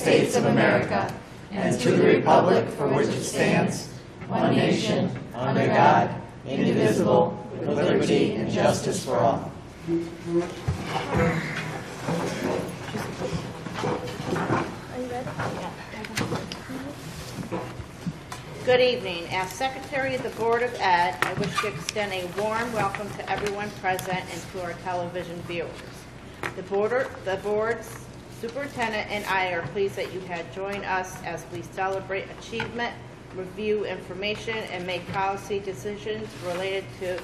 States of America and to the republic for which it stands, one nation, under God, indivisible, with liberty and justice for all. Good evening. As Secretary of the Board of Ed, I wish to extend a warm welcome to everyone present and to our television viewers. The board's superintendent and I are pleased that you had joined us as we celebrate achievement, review information, and make policy decisions related to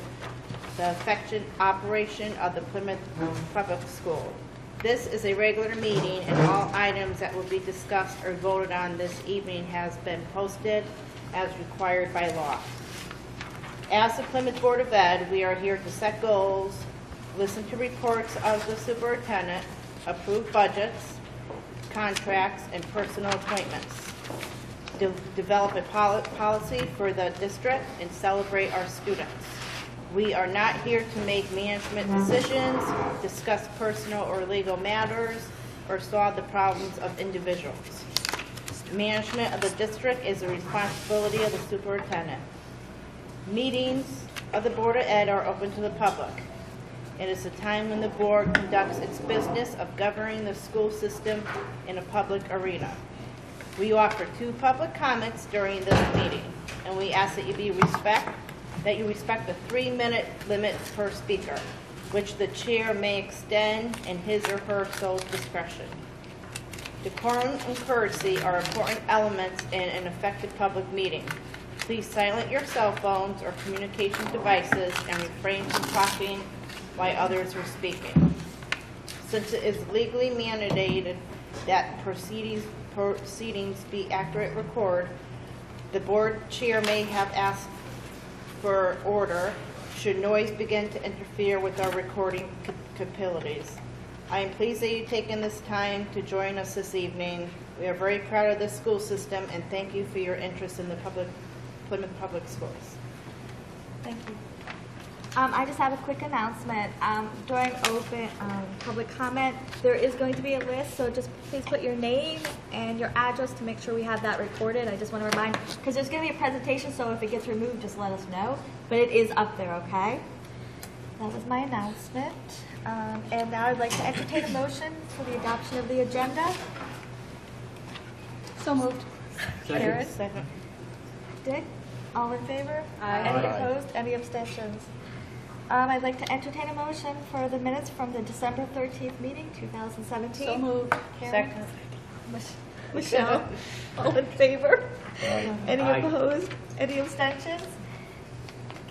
the effective operation of the Plymouth Public School. This is a regular meeting, and all items that will be discussed or voted on this evening has been posted as required by law. As the Plymouth Board of Ed, we are here to set goals, listen to reports of the superintendent, approve budgets, contracts, and personal appointments, develop a policy for the district, and celebrate our students. We are not here to make management decisions, discuss personal or legal matters, or solve the problems of individuals. Management of the district is the responsibility of the superintendent. Meetings of the Board of Ed are open to the public. It is a time when the board conducts its business of governing the school system in a public arena. We offer 2 public comments during this meeting, and we ask that you respect the 3-minute limit per speaker, which the chair may extend in his or her sole discretion. Decorum and courtesy are important elements in an effective public meeting. Please silence your cell phones or communication devices and refrain from talking while others are speaking. Since it is legally mandated that proceedings be accurate record, the board chair may have asked for order should noise begin to interfere with our recording capabilities. I am pleased that you've taken this time to join us this evening. We are very proud of this school system, and thank you for your interest in the Plymouth Public Schools. Thank you. I just have a quick announcement. During open public comment, there is going to be a list, so just please put your name and your address to make sure we have that recorded. I just want to remind, because there's going to be a presentation, so if it gets removed, just let us know. But it is up there, okay? That was my announcement. And now I'd like to entertain a motion for the adoption of the agenda. So moved. Karen? Second. Dick? All in favor? Aye. Any opposed? Any abstentions? I'd like to entertain a motion for the minutes from the December 13th meeting, 2017. So moved. Karen? Second. Michelle? All in favor? Aye. Any Aye. opposed? Any abstentions?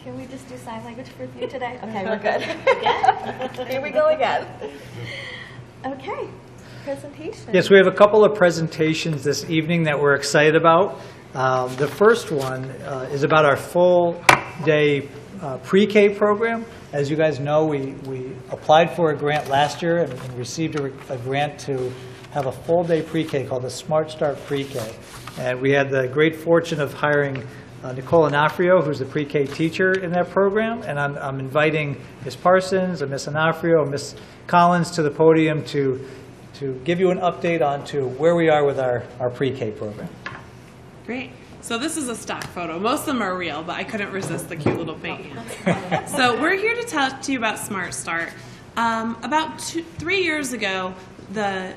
Can we just do sign language for you today? Okay, we're good. Here we go again. Okay, presentation. Yes, we have a couple of presentations this evening that we're excited about. The first one is about our full-day pre-K program. As you guys know, we applied for a grant last year and received a grant to have a full-day pre-K called the Smart Start Pre-K. And we had the great fortune of hiring Nicole Anafrio, who's the pre-K teacher in that program, and I'm inviting Ms. Parsons, and Ms. Anafrio, and Ms. Collins to the podium to give you an update on to where we are with our pre-K program. Great. So this is a stock photo. Most of them are real, but I couldn't resist the cute little pink hands. So we're here to talk to you about Smart Start. About 3 years ago, the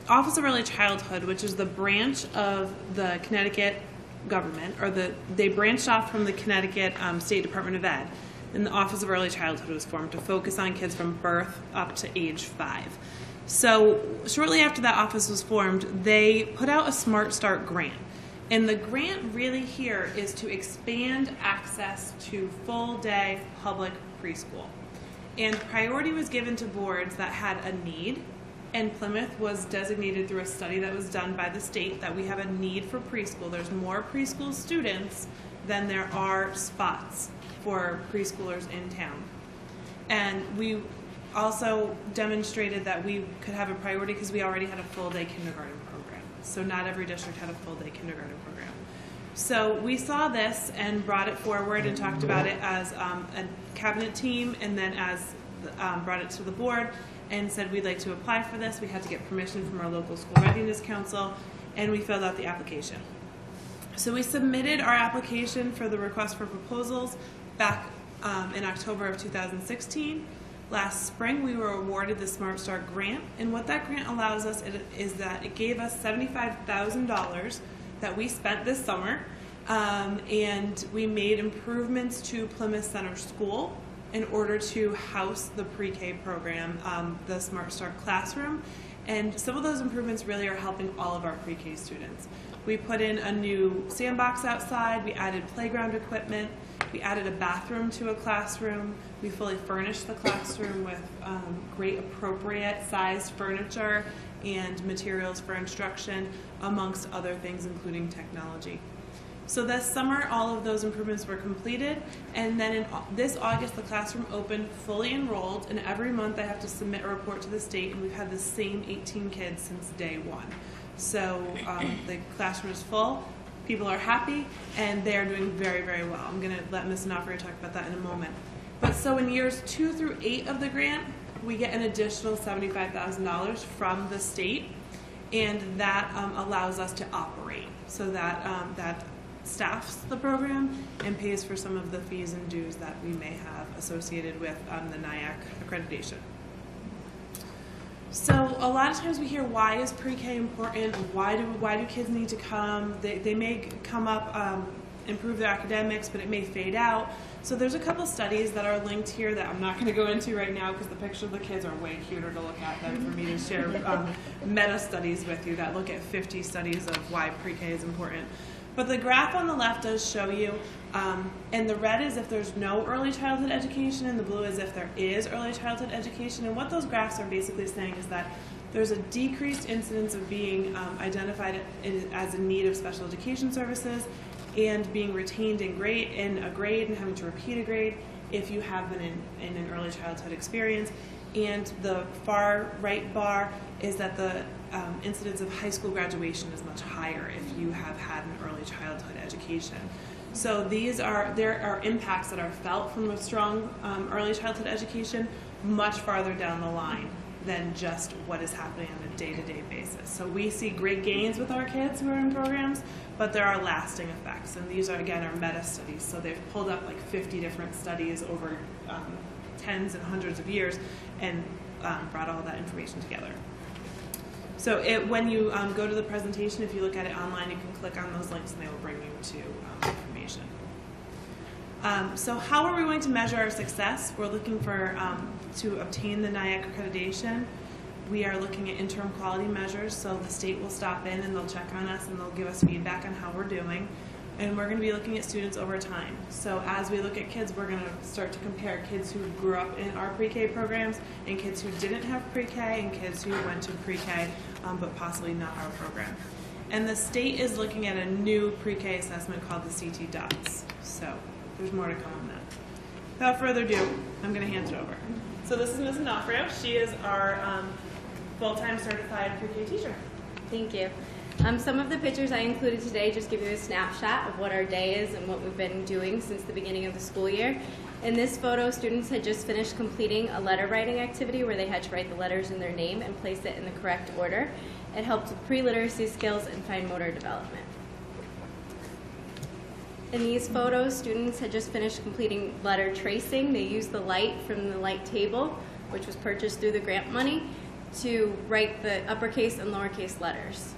Office of Early Childhood, which is the branch of the Connecticut government, or they branched off from the Connecticut State Department of Ed, and the Office of Early Childhood was formed to focus on kids from birth up to age 5. So shortly after that office was formed, they put out a Smart Start grant. And the grant really here is to expand access to full-day public preschool. And priority was given to boards that had a need, and Plymouth was designated through a study that was done by the state that we have a need for preschool. There's more preschool students than there are spots for preschoolers in town. And we also demonstrated that we could have a priority because we already had a full-day kindergarten program. So not every district had a full-day kindergarten program. So we saw this and brought it forward and talked about it as a cabinet team, and then as brought it to the board and said we'd like to apply for this. We had to get permission from our local school readiness council, and we filled out the application. So we submitted our application for the request for proposals back in October of 2016. Last spring, we were awarded the Smart Start grant, and what that grant allows us is that it gave us $75,000 that we spent this summer, and we made improvements to Plymouth Center School in order to house the pre-K program, the Smart Start classroom, and some of those improvements really are helping all of our pre-K students. We put in a new sandbox outside, we added playground equipment, we added a bathroom to a classroom, we fully furnished the classroom with great appropriate sized furniture and materials for instruction, amongst other things including technology. So this summer, all of those improvements were completed, and then in this August, the classroom opened fully enrolled, and every month I have to submit a report to the state, and we've had the same 18 kids since day one. So the classroom is full, people are happy, and they are doing very, very well. I'm going to let Ms. Onofrio talk about that in a moment. But so in years 2 through 8 of the grant, we get an additional $75,000 from the state, and that allows us to operate. So that staffs the program and pays for some of the fees and dues that we may have associated with the NIAC accreditation. So a lot of times we hear, why is pre-K important? Why do kids need to come? They may come up, improve their academics, but it may fade out. So there's a couple studies that are linked here that I'm not going to go into right now because the picture of the kids are way cuter to look at than for me to share meta studies with you that look at 50 studies of why pre-K is important. But the graph on the left does show you, and the red is if there's no early childhood education, and the blue is if there is early childhood education. And what those graphs are basically saying is that there's a decreased incidence of being identified as in need of special education services and being retained in a grade and having to repeat a grade if you have been in an early childhood experience. And the far right bar is that the incidence of high school graduation is much higher if you have had an early childhood education. So there are impacts that are felt from a strong early childhood education much farther down the line than just what is happening on a day-to-day basis. So we see great gains with our kids who are in programs, but there are lasting effects. And these are, again, are meta studies. So they've pulled up like 50 different studies over tens and hundreds of years and brought all that information together. So when you go to the presentation, if you look at it online, you can click on those links and they will bring you to information. So how are we going to measure our success? We're looking for to obtain the NIAC accreditation. We are looking at interim quality measures, so the state will stop in and they'll check on us and they'll give us feedback on how we're doing. And we're going to be looking at students over time. So as we look at kids, we're going to start to compare kids who grew up in our pre-K programs and kids who didn't have pre-K and kids who went to pre-K but possibly not our program. And the state is looking at a new pre-K assessment called the CT DOTS. So there's more to come on that. Without further ado, I'm going to hand it over. So this is Ms. Onofrio. She is our full-time certified pre-K teacher. Thank you. Some of the pictures I included today just give you a snapshot of what our day is and what we've been doing since the beginning of the school year. In this photo, students had just finished completing a letter writing activity where they had to write the letters in their name and place it in the correct order. It helped with pre-literacy skills and fine motor development. In these photos, students had just finished completing letter tracing. They used the light from the light table, which was purchased through the grant money, to write the uppercase and lowercase letters.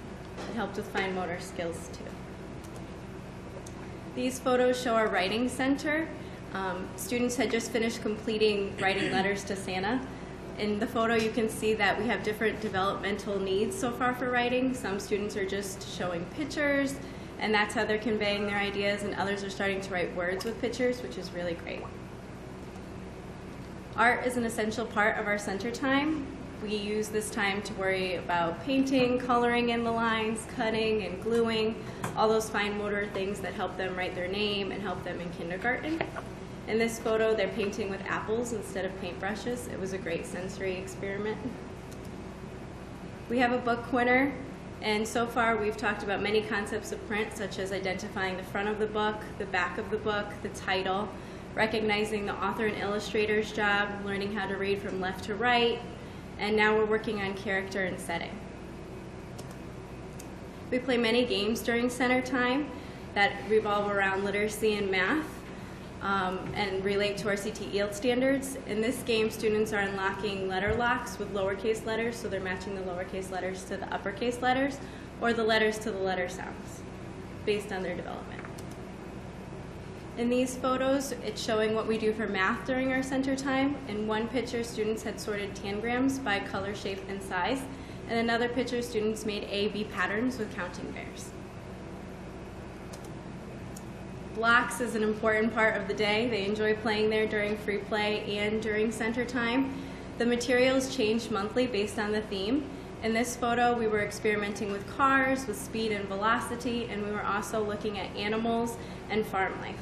It helped with fine motor skills too. These photos show our writing center. Students had just finished completing writing letters to Santa. In the photo you can see that we have different developmental needs so far for writing. Some students are just showing pictures and that's how they're conveying their ideas, and others are starting to write words with pictures, which is really great. Art is an essential part of our center time. We use this time to worry about painting, coloring in the lines, cutting and gluing, all those fine motor things that help them write their name and help them in kindergarten. In this photo, they're painting with apples instead of paintbrushes. It was a great sensory experiment. We have a book corner, and so far we've talked about many concepts of print, such as identifying the front of the book, the back of the book, the title, recognizing the author and illustrator's job, learning how to read from left to right, and now we're working on character and setting. We play many games during center time that revolve around literacy and math and relate to our CT ELT standards. In this game, students are unlocking letter locks with lowercase letters, so they're matching the lowercase letters to the uppercase letters, or the letters to the letter sounds, based on their development. In these photos, it's showing what we do for math during our center time. In one picture, students had sorted tangrams by color, shape, and size. In another picture, students made A-B patterns with counting bears. Blocks is an important part of the day. They enjoy playing there during free play and during center time. The materials change monthly based on the theme. In this photo, we were experimenting with cars, with speed and velocity, and we were also looking at animals and farm life.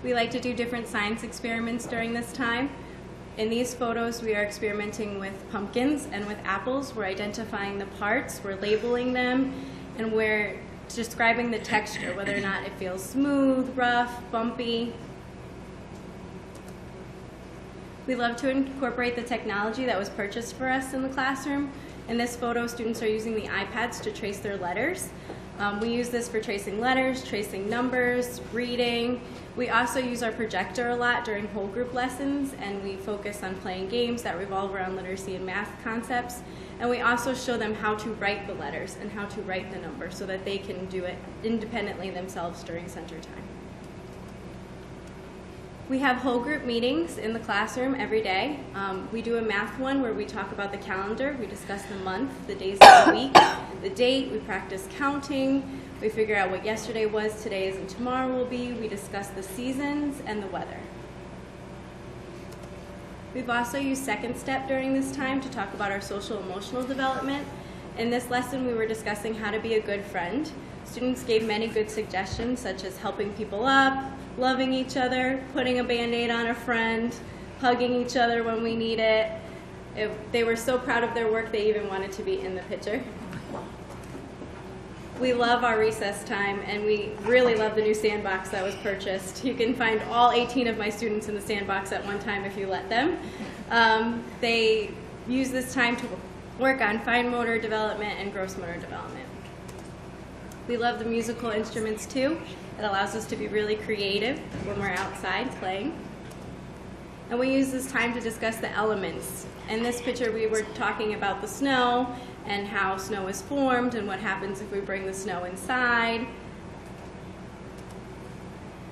We like to do different science experiments during this time. In these photos, we are experimenting with pumpkins and with apples. We're identifying the parts, we're labeling them, and we're describing the texture, whether or not it feels smooth, rough, bumpy. We love to incorporate the technology that was purchased for us in the classroom. In this photo, students are using the iPads to trace their letters. We use this for tracing letters, tracing numbers, reading. We also use our projector a lot during whole group lessons, and we focus on playing games that revolve around literacy and math concepts. And we also show them how to write the letters and how to write the numbers so that they can do it independently themselves during center time. We have whole group meetings in the classroom every day. We do a math one where we talk about the calendar, we discuss the month, the days of the week, the date, we practice counting, we figure out what yesterday was, today is, and tomorrow will be. We discuss the seasons and the weather. We've also used Second Step during this time to talk about our social emotional development. In this lesson, we were discussing how to be a good friend. Students gave many good suggestions, such as helping people up, loving each other, putting a Band-Aid on a friend, hugging each other when we need it. They were so proud of their work, they even wanted to be in the picture. We love our recess time, and we really love the new sandbox that was purchased. You can find all 18 of my students in the sandbox at one time if you let them. They use this time to work on fine motor development and gross motor development. We love the musical instruments too. It allows us to be really creative when we're outside playing. And we use this time to discuss the elements. In this picture, we were talking about the snow and how snow is formed and what happens if we bring the snow inside.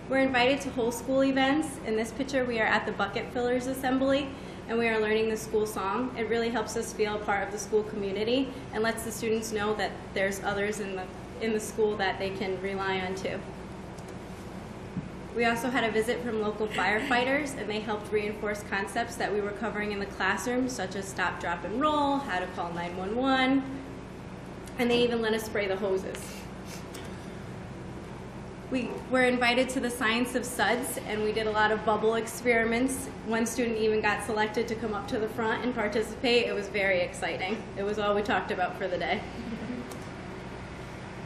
We're invited to whole school events. In this picture, we are at the Bucket Fillers Assembly, and we are learning the school song. It really helps us feel a part of the school community and lets the students know that there's others in the school that they can rely on too. We also had a visit from local firefighters, and they helped reinforce concepts that we were covering in the classroom, such as stop, drop, and roll, how to call 911, and they even let us spray the hoses. We were invited to the Science of Suds, and we did a lot of bubble experiments. One student even got selected to come up to the front and participate. It was very exciting. It was all we talked about for the day.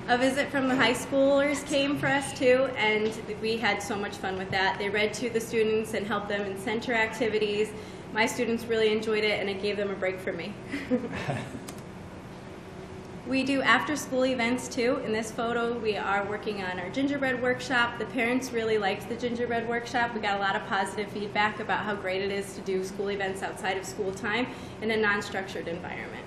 A visit from the high schoolers came for us too, and we had so much fun with that. They read to the students and helped them in center activities. My students really enjoyed it, and it gave them a break from me. We do after-school events too. In this photo, we are working on our gingerbread workshop. The parents really liked the gingerbread workshop. We got a lot of positive feedback about how great it is to do school events outside of school time in a non-structured environment.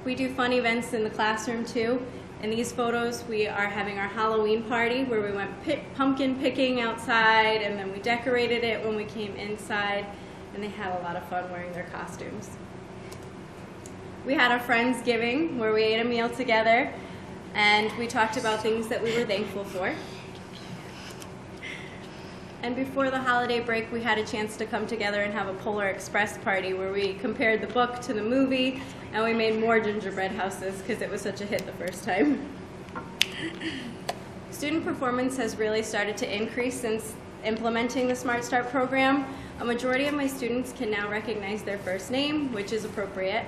We do fun events in the classroom too. In these photos, we are having our Halloween party where we went pumpkin picking outside, and then we decorated it when we came inside, and they had a lot of fun wearing their costumes. We had a Friendsgiving where we ate a meal together, and we talked about things that we were thankful for. And before the holiday break, we had a chance to come together and have a Polar Express party where we compared the book to the movie, and we made more gingerbread houses because it was such a hit the first time. Student performance has really started to increase since implementing the Smart Start program. A majority of my students can now recognize their first name, which is appropriate,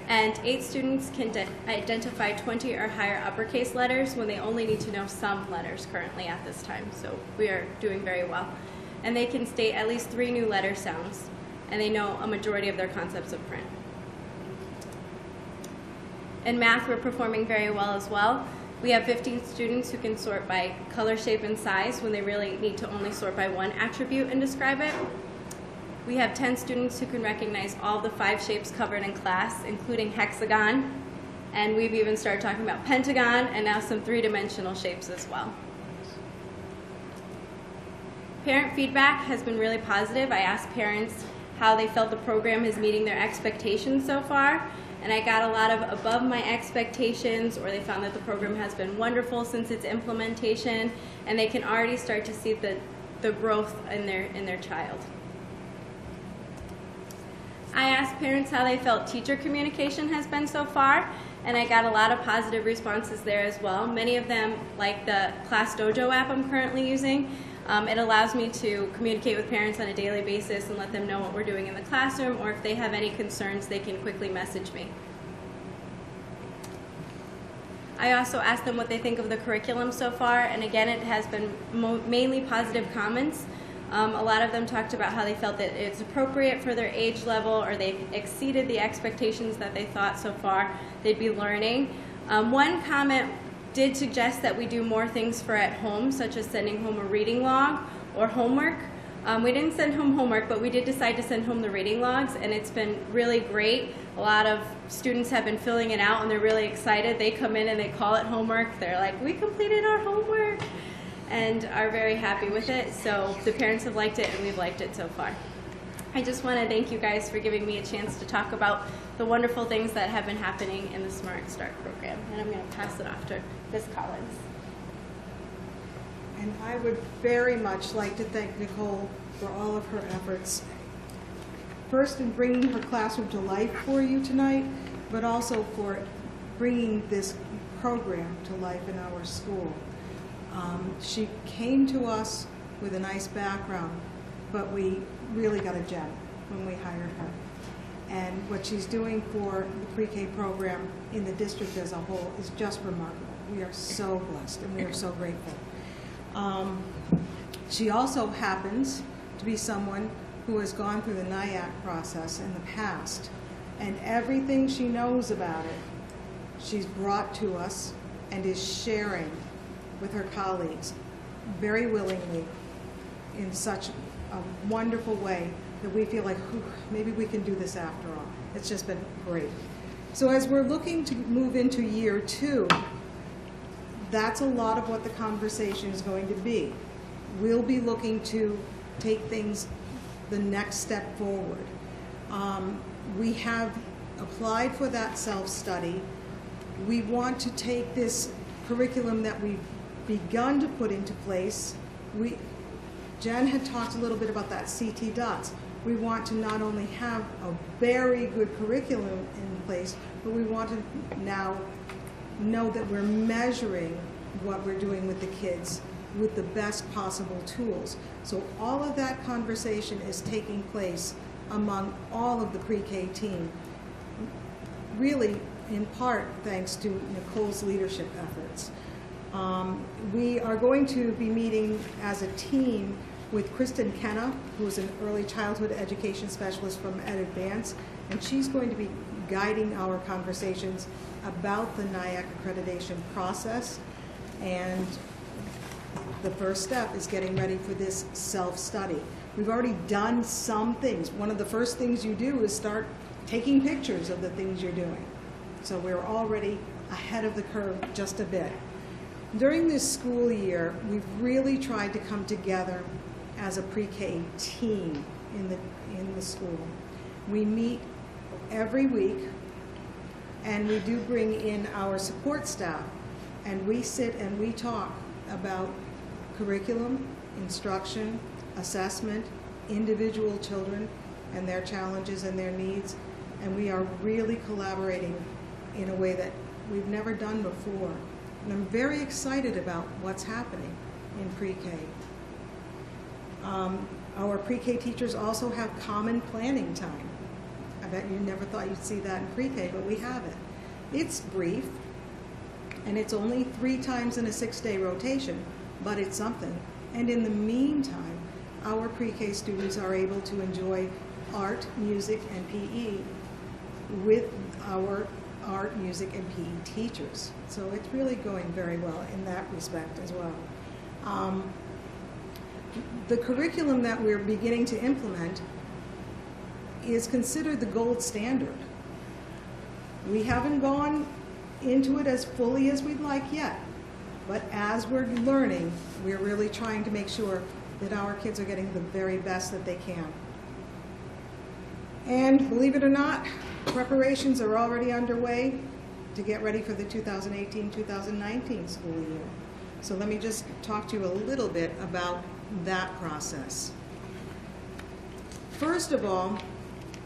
And 8 students can identify 20 or higher uppercase letters when they only need to know some letters currently at this time. So we are doing very well. And they can state at least 3 new letter sounds, and they know a majority of their concepts of print. In math, we're performing very well as well. We have 15 students who can sort by color, shape, and size when they really need to only sort by one attribute and describe it. We have 10 students who can recognize all the 5 shapes covered in class, including hexagon, and we've even started talking about pentagon and now some 3-dimensional shapes as well. Parent feedback has been really positive. I asked parents how they felt the program is meeting their expectations so far, and I got a lot of above my expectations, or they found that the program has been wonderful since its implementation, and they can already start to see the growth in their child. I asked parents how they felt teacher communication has been so far, and I got a lot of positive responses there as well. Many of them like the Class Dojo app I'm currently using. It allows me to communicate with parents on a daily basis and let them know what we're doing in the classroom, or if they have any concerns, they can quickly message me. I also asked them what they think of the curriculum so far, and again, it has been mainly positive comments. A lot of them talked about how they felt that it's appropriate for their age level, or they've exceeded the expectations that they thought so far they'd be learning. One comment did suggest that we do more things for at home, such as sending home a reading log or homework. We didn't send home homework, but we did decide to send home the reading logs, and it's been really great. A lot of students have been filling it out, and they're really excited. They come in and they call it homework. They're like, we completed our homework, and are very happy with it. So the parents have liked it, and we've liked it so far. I just want to thank you guys for giving me a chance to talk about the wonderful things that have been happening in the Smart Start program. And I'm going to pass it off to Ms. Collins. And I would very much like to thank Nicole for all of her efforts. First in bringing her classroom to life for you tonight, but also for bringing this program to life in our school. She came to us with a nice background, but we really got a gem when we hired her. And what she's doing for the pre-K program in the district as a whole is just remarkable. We are so blessed and we are so grateful. She also happens to be someone who has gone through the NIAC process in the past, and everything she knows about it, she's brought to us and is sharing with her colleagues very willingly in such a wonderful way that we feel like, maybe we can do this after all. It's just been great. So as we're looking to move into year 2, that's a lot of what the conversation is going to be. We'll be looking to take things the next step forward. We have applied for that self-study. We want to take this curriculum that we've begun to put into place. Jen had talked a little bit about that CT dots. We want to not only have a very good curriculum in place, but we want to now know that we're measuring what we're doing with the kids with the best possible tools. So all of that conversation is taking place among all of the pre-K team, really in part thanks to Nicole's leadership efforts. We are going to be meeting as a team with Kristen Kenna, who is an early childhood education specialist from Ed Advance, and she's going to be guiding our conversations about the NIAC accreditation process. And the first step is getting ready for this self-study. We've already done some things. One of the first things you do is start taking pictures of the things you're doing. So we're already ahead of the curve just a bit. During this school year, we've really tried to come together as a pre-K team in the school. We meet every week, and we do bring in our support staff, and we sit and we talk about curriculum, instruction, assessment, individual children and their challenges and their needs, and we are really collaborating in a way that we've never done before. And I'm very excited about what's happening in pre-K. Our pre-K teachers also have common planning time. I bet you never thought you'd see that in pre-K, but we have it. It's brief, and it's only 3 times in a 6-day rotation, but it's something. And in the meantime, our pre-K students are able to enjoy art, music, and PE with our art, music, and PE teachers. So it's really going very well in that respect as well. The curriculum that we're beginning to implement is considered the gold standard. We haven't gone into it as fully as we'd like yet, but as we're learning, we're really trying to make sure that our kids are getting the very best that they can. And believe it or not, preparations are already underway to get ready for the 2018-2019 school year. So let me just talk to you a little bit about that process. First of all,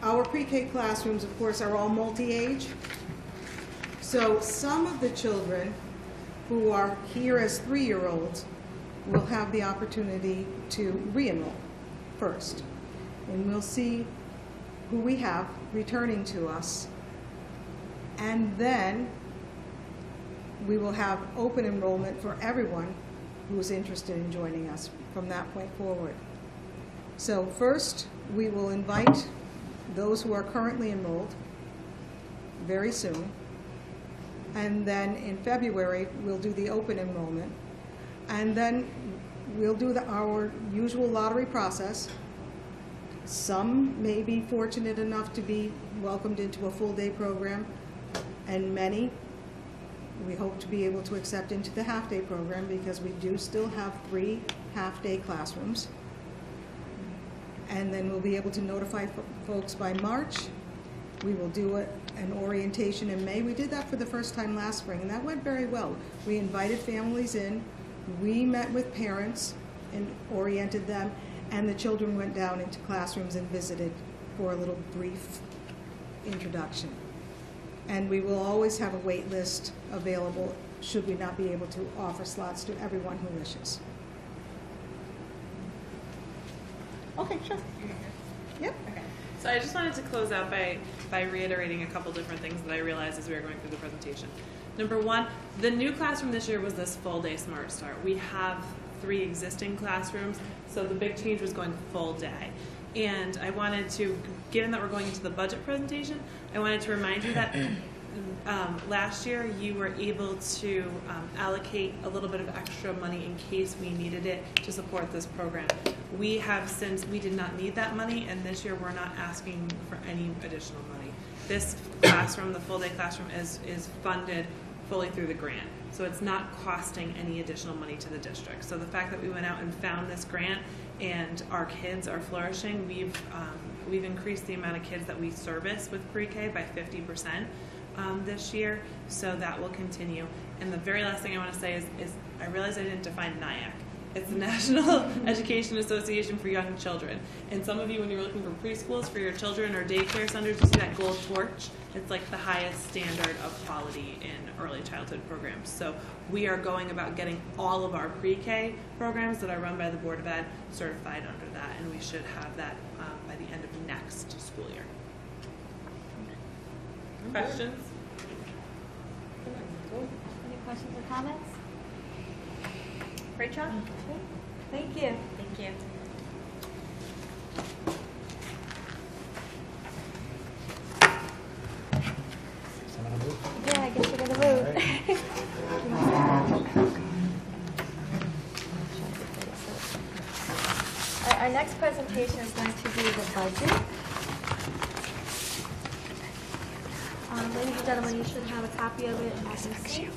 our pre-K classrooms, of course, are all multi-age. So some of the children who are here as 3-year-olds will have the opportunity to re-enroll first. And we'll see who we have returning to us. And then we will have open enrollment for everyone who is interested in joining us from that point forward. So first, we will invite those who are currently enrolled very soon. And then in February, we'll do the open enrollment. And then we'll do our usual lottery process. Some may be fortunate enough to be welcomed into a full-day program, and many we hope to be able to accept into the half-day program, because we do still have 3 half-day classrooms. And then we'll be able to notify folks by March. We will do an orientation in May. We did that for the first time last spring, and that went very well. We invited families in, we met with parents and oriented them, and the children went down into classrooms and visited for a little brief introduction. And we will always have a wait list available should we not be able to offer slots to everyone who wishes. Okay, sure. Yep. Okay. So I just wanted to close out by reiterating a couple different things that I realized as we were going through the presentation. Number one, the new classroom this year was this full-day Smart Start. We have 3 existing classrooms, so the big change was going full day. And I wanted to, given that we're going into the budget presentation, I wanted to remind you that last year you were able to allocate a little bit of extra money in case we needed it to support this program. We have since, we did not need that money, and this year we're not asking for any additional money. This classroom, the full day classroom, is funded fully through the grant. So it's not costing any additional money to the district. So the fact that we went out and found this grant and our kids are flourishing, we've increased the amount of kids that we service with pre-K by 50% this year, so that will continue. And the very last thing I want to say is I realized I didn't define NIAC. It's the National Education Association for Young Children. And some of you, when you're looking for preschools for your children or daycare centers, you see that gold torch. It's like the highest standard of quality in early childhood programs. So we are going about getting all of our pre-K programs that are run by the Board of Ed certified under that, and we should have that by the end of next school year. Questions? Any questions or comments? Rachel? Okay. Thank you. Thank you. Yeah, I guess you're gonna move. Our next presentation is going to be the budget. Ladies and gentlemen, you should have a copy of it at your seats.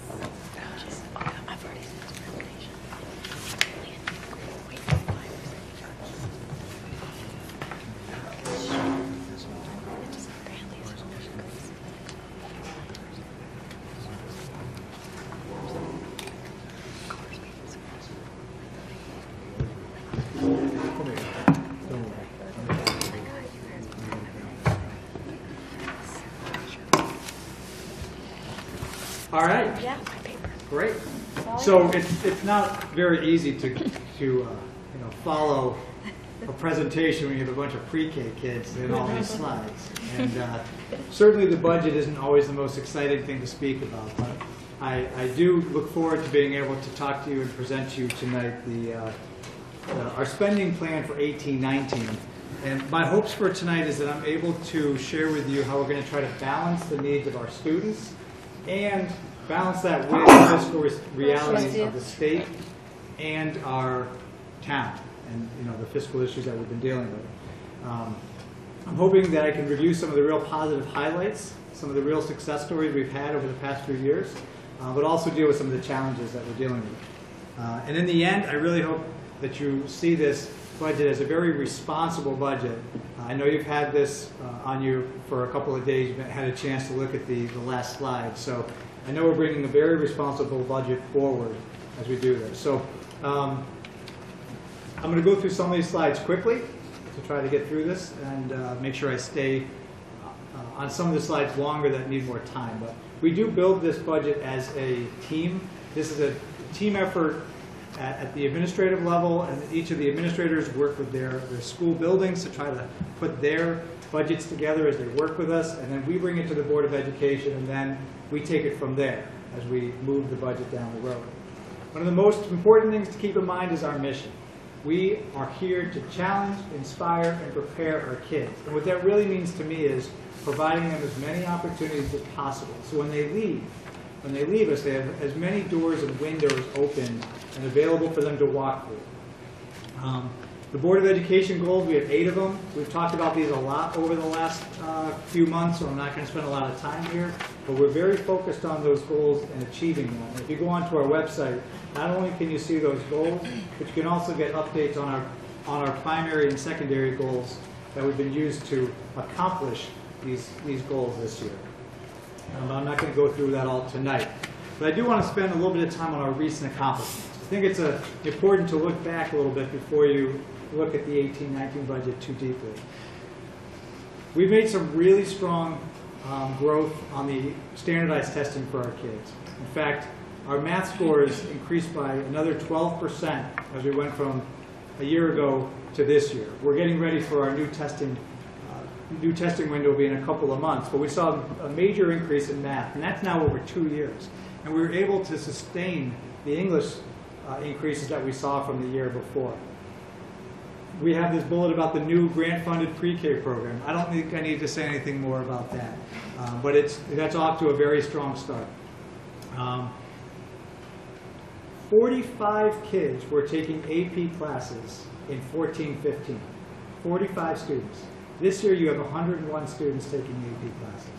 All right, Yeah. great. So it's not very easy to follow a presentation when you have a bunch of pre-K kids and all these slides. And certainly the budget isn't always the most exciting thing to speak about, but I do look forward to being able to talk to you and present to you tonight our spending plan for 18-19. And my hopes for tonight is that I'm able to share with you how we're going to try to balance the needs of our students and balance that with the fiscal realities of the state and our town, and the fiscal issues that we've been dealing with. I'm hoping that I can review some of the real positive highlights, some of the real success stories we've had over the past few years, but also deal with some of the challenges that we're dealing with. And in the end, I really hope that you see this budget as a very responsible budget. I know you've had this on you for a couple of days. You've had a chance to look at the last slide. So I know we're bringing a very responsible budget forward as we do this. So I'm going to go through some of these slides quickly to try to get through this and make sure I stay on some of the slides longer that need more time. But we do build this budget as a team. This is a team effort at the administrative level, and each of the administrators work with their school buildings to try to put their budgets together as they work with us, and then we bring it to the Board of Education, and then we take it from there as we move the budget down the road. One of the most important things to keep in mind is our mission. We are here to challenge, inspire, and prepare our kids. And what that really means to me is providing them as many opportunities as possible. So when they leave us, they have as many doors and windows open and available for them to walk through. The Board of Education goals, we have 8 of them. We've talked about these a lot over the last few months, so I'm not going to spend a lot of time here. But we're very focused on those goals and achieving them. And if you go onto our website, not only can you see those goals, but you can also get updates on our primary and secondary goals that we've been used to accomplish these goals this year. I'm not going to go through that all tonight. But I do want to spend a little bit of time on our recent accomplishments. I think it's important to look back a little bit before you look at the 18-19 budget too deeply. We've made some really strong growth on the standardized testing for our kids. In fact, our math scores increased by another 12% as we went from a year ago to this year. We're getting ready for our new testing window will be in a couple of months, but we saw a major increase in math, and that's now over 2 years. And we were able to sustain the English increases that we saw from the year before. We have this bullet about the new grant-funded pre-K program. I don't think I need to say anything more about that, but that's off to a very strong start. 45 kids were taking AP classes in 14-15. 45 students. This year you have 101 students taking AP classes.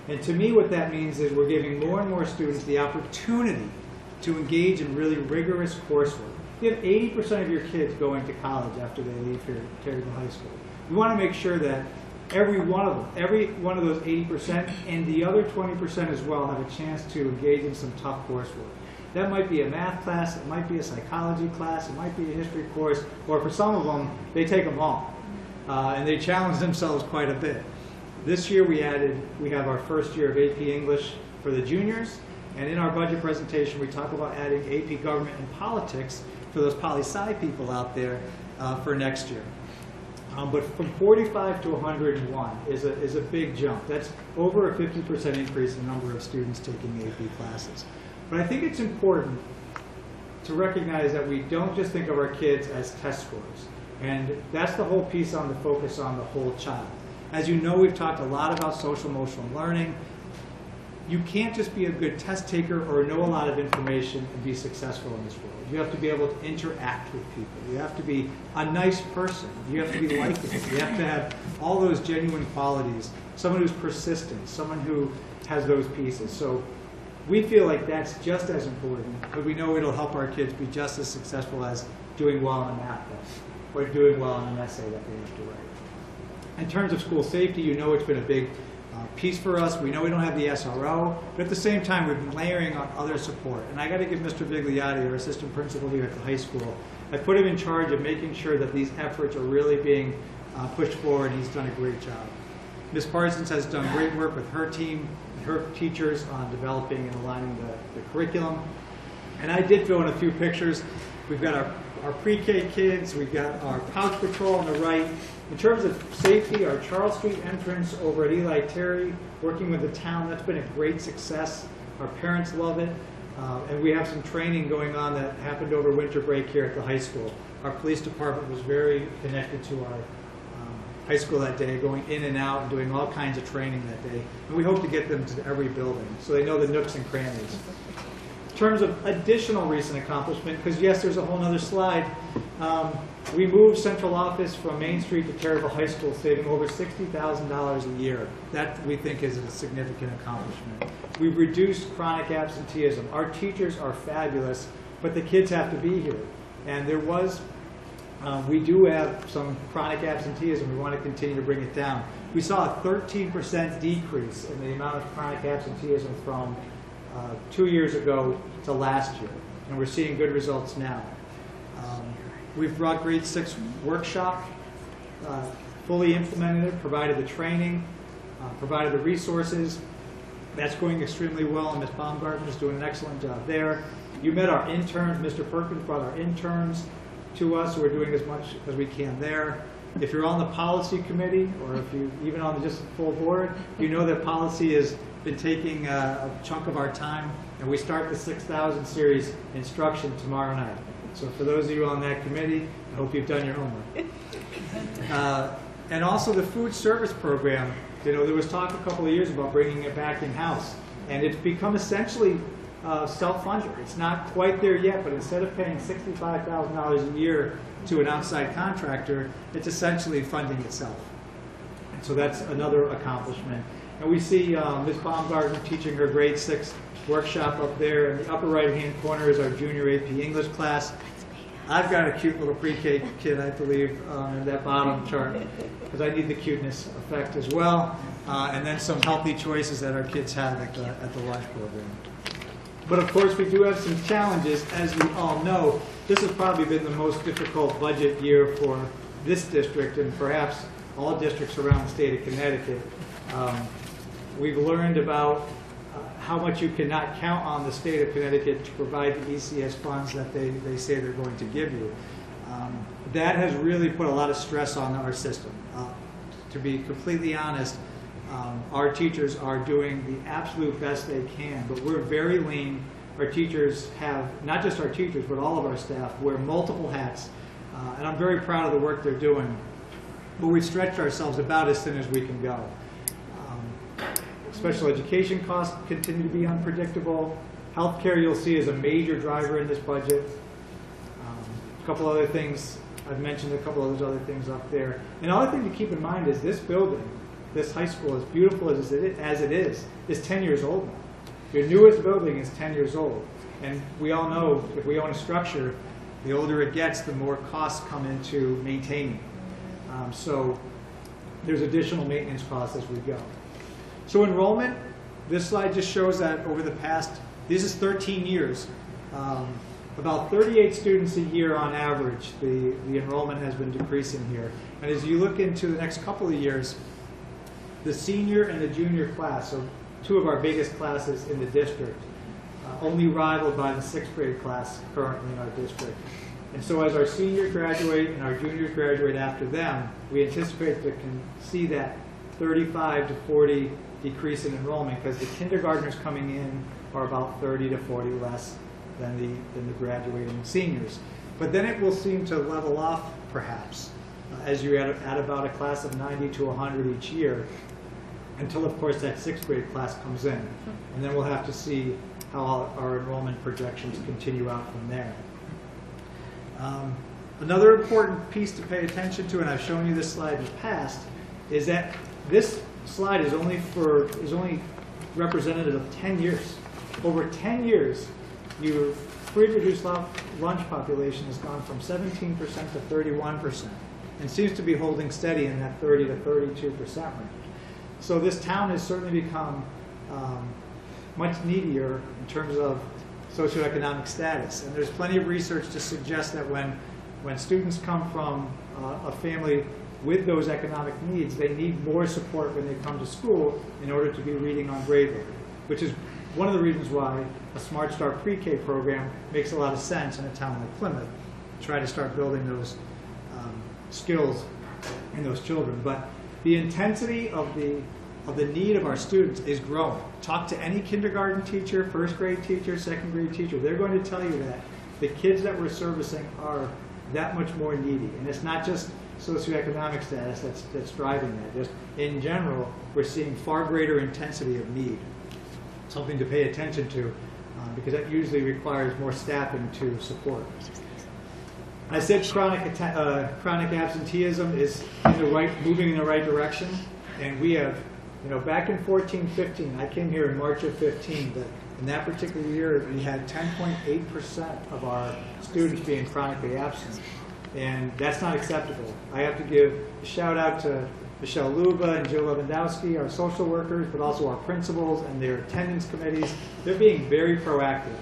And to me what that means is we're giving more and more students the opportunity to engage in really rigorous coursework. You have 80% of your kids going to college after they leave here at Terryville High School. We want to make sure that every one of those 80% and the other 20% as well have a chance to engage in some tough coursework. That might be a math class, it might be a psychology class, it might be a history course, or for some of them, they take them all. And they challenge themselves quite a bit. This year we have our first year of AP English for the juniors, and in our budget presentation we talk about adding AP Government and Politics for those poli-sci people out there for next year. But from 45 to 101 is a big jump. That's over a 50% increase in the number of students taking AP classes. But I think it's important to recognize that we don't just think of our kids as test scores. And that's the whole piece on the focus on the whole child. As you know, we've talked a lot about social emotional learning. You can't just be a good test taker or know a lot of information and be successful in this world. You have to be able to interact with people. You have to be a nice person. You have to be likable. You have to have all those genuine qualities. Someone who's persistent, someone who has those pieces. So we feel like that's just as important, but we know it'll help our kids be just as successful as doing well in a math test or doing well in an essay that they have to write. In terms of school safety, you know it's been a big piece for us. We know we don't have the SRO, but at the same time we've been layering on other support. And I got to give Mr. Vigliotti, our assistant principal here at the high school, I put him in charge of making sure that these efforts are really being pushed forward, and he's done a great job. Ms. Parsons has done great work with her team, her teachers on developing and aligning the curriculum. And I did throw in a few pictures. We've got our pre-K kids, we've got our pouch patrol on the right, In terms of safety, our Charles Street entrance over at Eli Terry, working with the town, that's been a great success. Our parents love it. And we have some training going on that happened over winter break here at the high school. Our police department was very connected to our high school that day, going in and out and doing all kinds of training that day. And we hope to get them to every building so they know the nooks and crannies. In terms of additional recent accomplishment, because yes, there's a whole other slide, we moved central office from Main Street to Terryville High School, saving over $60,000 a year. That, we think, is a significant accomplishment. We've reduced chronic absenteeism. Our teachers are fabulous, but the kids have to be here. And there was, we do have some chronic absenteeism. We want to continue to bring it down. We saw a 13% decrease in the amount of chronic absenteeism from 2 years ago to last year, and we're seeing good results now. We've brought grade 6 workshop, fully implemented it, provided the training, provided the resources. That's going extremely well, and Ms. Baumgarten is doing an excellent job there. You met our interns. Mr. Perkins brought our interns to us, so we're doing as much as we can there. If you're on the policy committee, or if you even on just the full board, you know that policy has been taking a chunk of our time, and we start the 6,000 series instruction tomorrow night. So for those of you on that committee, I hope you've done your homework. And also the food service program, you know, there was talk a couple of years about bringing it back in-house, and it's become essentially self-funded. It's not quite there yet, but instead of paying $65,000 a year to an outside contractor, it's essentially funding itself. And so that's another accomplishment. And we see Ms. Baumgarten teaching her grade 6 workshop up there. In the upper right-hand corner is our junior AP English class. I've got a cute little pre-K kid, I believe, in that bottom chart, because I need the cuteness effect as well. And then some healthy choices that our kids have at the lunch program. But of course, we do have some challenges. As we all know, this has probably been the most difficult budget year for this district, and perhaps all districts around the state of Connecticut. We've learned about how much you cannot count on the state of Connecticut to provide the ECS funds that they say they're going to give you. That has really put a lot of stress on our system. To be completely honest, our teachers are doing the absolute best they can, but we're very lean. Our teachers have, not just our teachers, but all of our staff wear multiple hats, and I'm very proud of the work they're doing, but we've stretched ourselves about as thin as we can go. Special education costs continue to be unpredictable. Healthcare, you'll see, is a major driver in this budget. A couple other things, I've mentioned a couple of those other things up there. And the other thing to keep in mind is this building, this high school, as beautiful as it is 10 years old now. Your newest building is 10 years old. And we all know if we own a structure, the older it gets, the more costs come into maintaining. So there's additional maintenance costs as we go. So enrollment, this slide just shows that over the past, this is 13 years, about 38 students a year on average, the enrollment has been decreasing here. And as you look into the next couple of years, the senior and the junior class, so two of our biggest classes in the district, only rivaled by the 6th grade class currently in our district. And so as our seniors graduate and our juniors graduate after them, we anticipate to see that 35 to 40 decrease in enrollment, because the kindergartners coming in are about 30 to 40 less than the graduating seniors. But then it will seem to level off, perhaps, as you add about a class of 90 to 100 each year, until, of course, that 6th grade class comes in. And then we'll have to see how our enrollment projections continue out from there. Another important piece to pay attention to, and I've shown you this slide in the past, is that this slide is only representative of 10 years. Over 10 years, your free reduced lunch population has gone from 17% to 31%, and seems to be holding steady in that 30 to 32% range. So this town has certainly become much needier in terms of socioeconomic status, and there's plenty of research to suggest that when students come from a family with those economic needs, they need more support when they come to school in order to be reading on grade level, which is one of the reasons why a Smart Start pre-K program makes a lot of sense in a town like Plymouth, to try to start building those skills in those children. But the intensity of the need of our students is growing. Talk to any kindergarten teacher, first grade teacher, second grade teacher. They're going to tell you that the kids that we're servicing are that much more needy. And it's not just socioeconomic status that's driving that. Just in general, we're seeing far greater intensity of need. Something to pay attention to, because that usually requires more staffing to support. I said chronic absenteeism is moving in the right direction, and we have, back in 14-15, I came here in March of 15, but in that particular year, we had 10.8% of our students being chronically absent, and that's not acceptable. I have to give a shout out to Michelle Luba and Jill Lewandowski, our social workers, but also our principals and their attendance committees. They're being very proactive.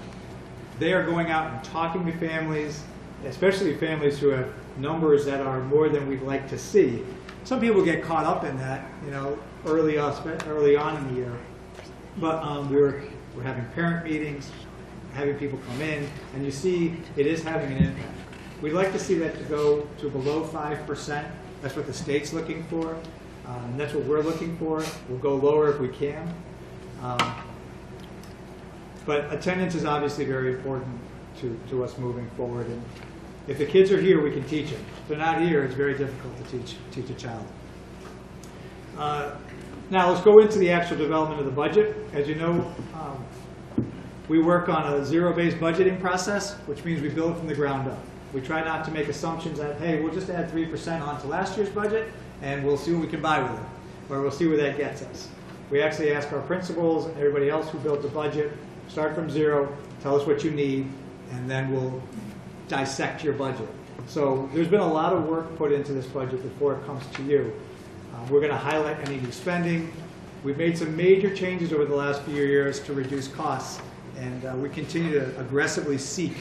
They are going out and talking to families, especially families who have numbers that are more than we'd like to see. Some people get caught up in that, early on in the year. But we're having parent meetings, having people come in, and you see it is having an impact. We'd like to see that to go to below 5%. That's what the state's looking for, and that's what we're looking for. We'll go lower if we can. But attendance is obviously very important to us moving forward. And if the kids are here, we can teach them. If they're not here, it's very difficult to teach a child. Now let's go into the actual development of the budget. As you know, we work on a zero-based budgeting process, which means we build from the ground up. We try not to make assumptions that, hey, we'll just add 3% onto last year's budget, and we'll see what we can buy with it, or we'll see where that gets us. We actually ask our principals and everybody else who built the budget, start from zero, tell us what you need, and then we'll dissect your budget. So there's been a lot of work put into this budget before it comes to you. We're going to highlight any new spending. We've made some major changes over the last few years to reduce costs, and we continue to aggressively seek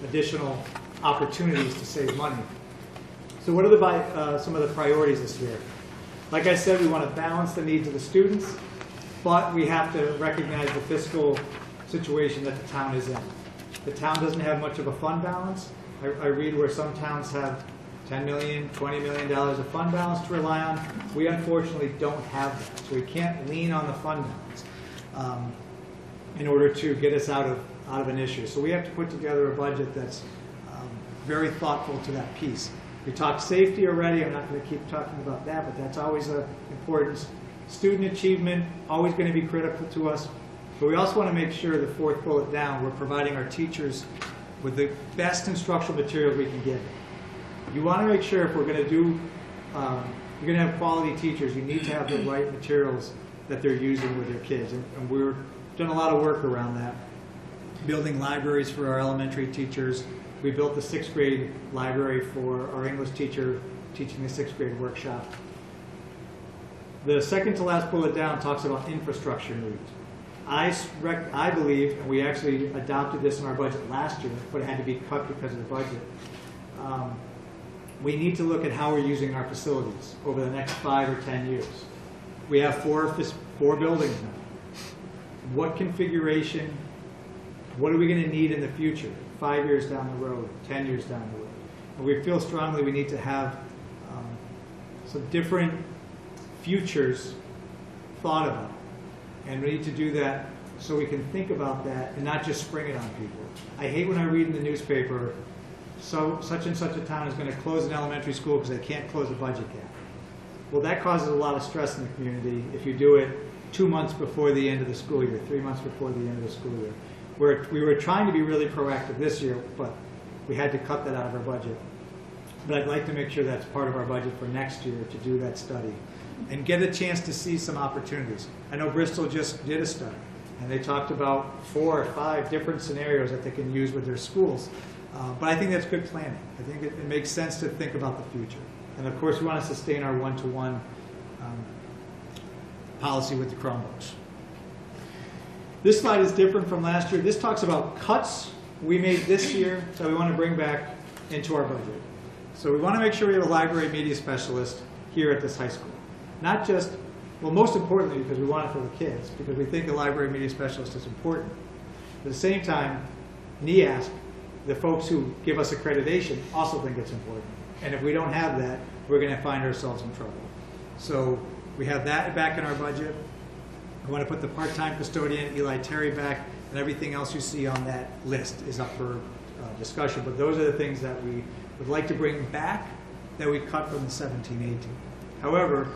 additional opportunities to save money. So what are some of the priorities this year? Like I said, we want to balance the needs of the students, but we have to recognize the fiscal situation that the town is in. The town doesn't have much of a fund balance. I read where some towns have $10 million, $20 million of fund balance to rely on. We unfortunately don't have that, so we can't lean on the fund balance in order to get us out of an issue. So we have to put together a budget that's very thoughtful to that piece. We talked safety already. I'm not going to keep talking about that, but that's always an importance. Student achievement, always going to be critical to us. But we also want to make sure, the fourth bullet down, we're providing our teachers with the best instructional materials we can give. You want to make sure if we're going to do, you're going to have quality teachers, you need to have the right materials that they're using with their kids. And we're doing a lot of work around that. Building libraries for our elementary teachers. We built the 6th grade library for our English teacher teaching the 6th grade workshop. The second to last bullet down talks about infrastructure needs. I believe, and we actually adopted this in our budget last year, but it had to be cut because of the budget. We need to look at how we're using our facilities over the next 5 or 10 years. We have four buildings now. What configuration, what are we going to need in the future? 5 years down the road, 10 years down the road. And we feel strongly we need to have some different futures thought about. And we need to do that so we can think about that and not just spring it on people. I hate when I read in the newspaper, so such and such a town is going to close an elementary school because they can't close a budget gap. Well, that causes a lot of stress in the community if you do it 2 months before the end of the school year, 3 months before the end of the school year. We were trying to be really proactive this year, but we had to cut that out of our budget. But I'd like to make sure that's part of our budget for next year to do that study and get a chance to see some opportunities. I know Bristol just did a study, and they talked about 4 or 5 different scenarios that they can use with their schools. But I think that's good planning. I think it makes sense to think about the future. And of course, we want to sustain our one-to-one policy with the Chromebooks. This slide is different from last year. This talks about cuts we made this year that we want to bring back into our budget. So we want to make sure we have a library media specialist here at this high school. Not just, well, most importantly, because we want it for the kids, because we think a library media specialist is important. At the same time, NEASC, the folks who give us accreditation, also think it's important. And if we don't have that, we're going to find ourselves in trouble. So we have that back in our budget. I want to put the part-time custodian, Eli Terry, back, and everything else you see on that list is up for discussion. But those are the things that we would like to bring back that we cut from the 17-18. However,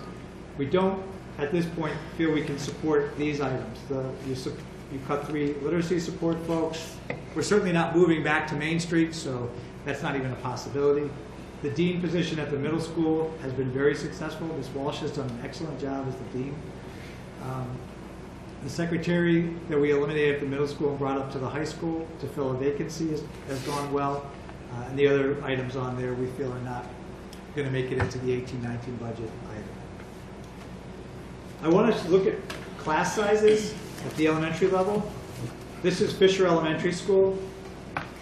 we don't, at this point, feel we can support these items. You cut 3 literacy support folks. We're certainly not moving back to Main Street, so that's not even a possibility. The dean position at the middle school has been very successful. Ms. Walsh has done an excellent job as the dean. The secretary that we eliminated at the middle school and brought up to the high school to fill a vacancy has gone well. And the other items on there we feel are not going to make it into the 18-19 budget either. I want us to look at class sizes at the elementary level. This is Fisher Elementary School.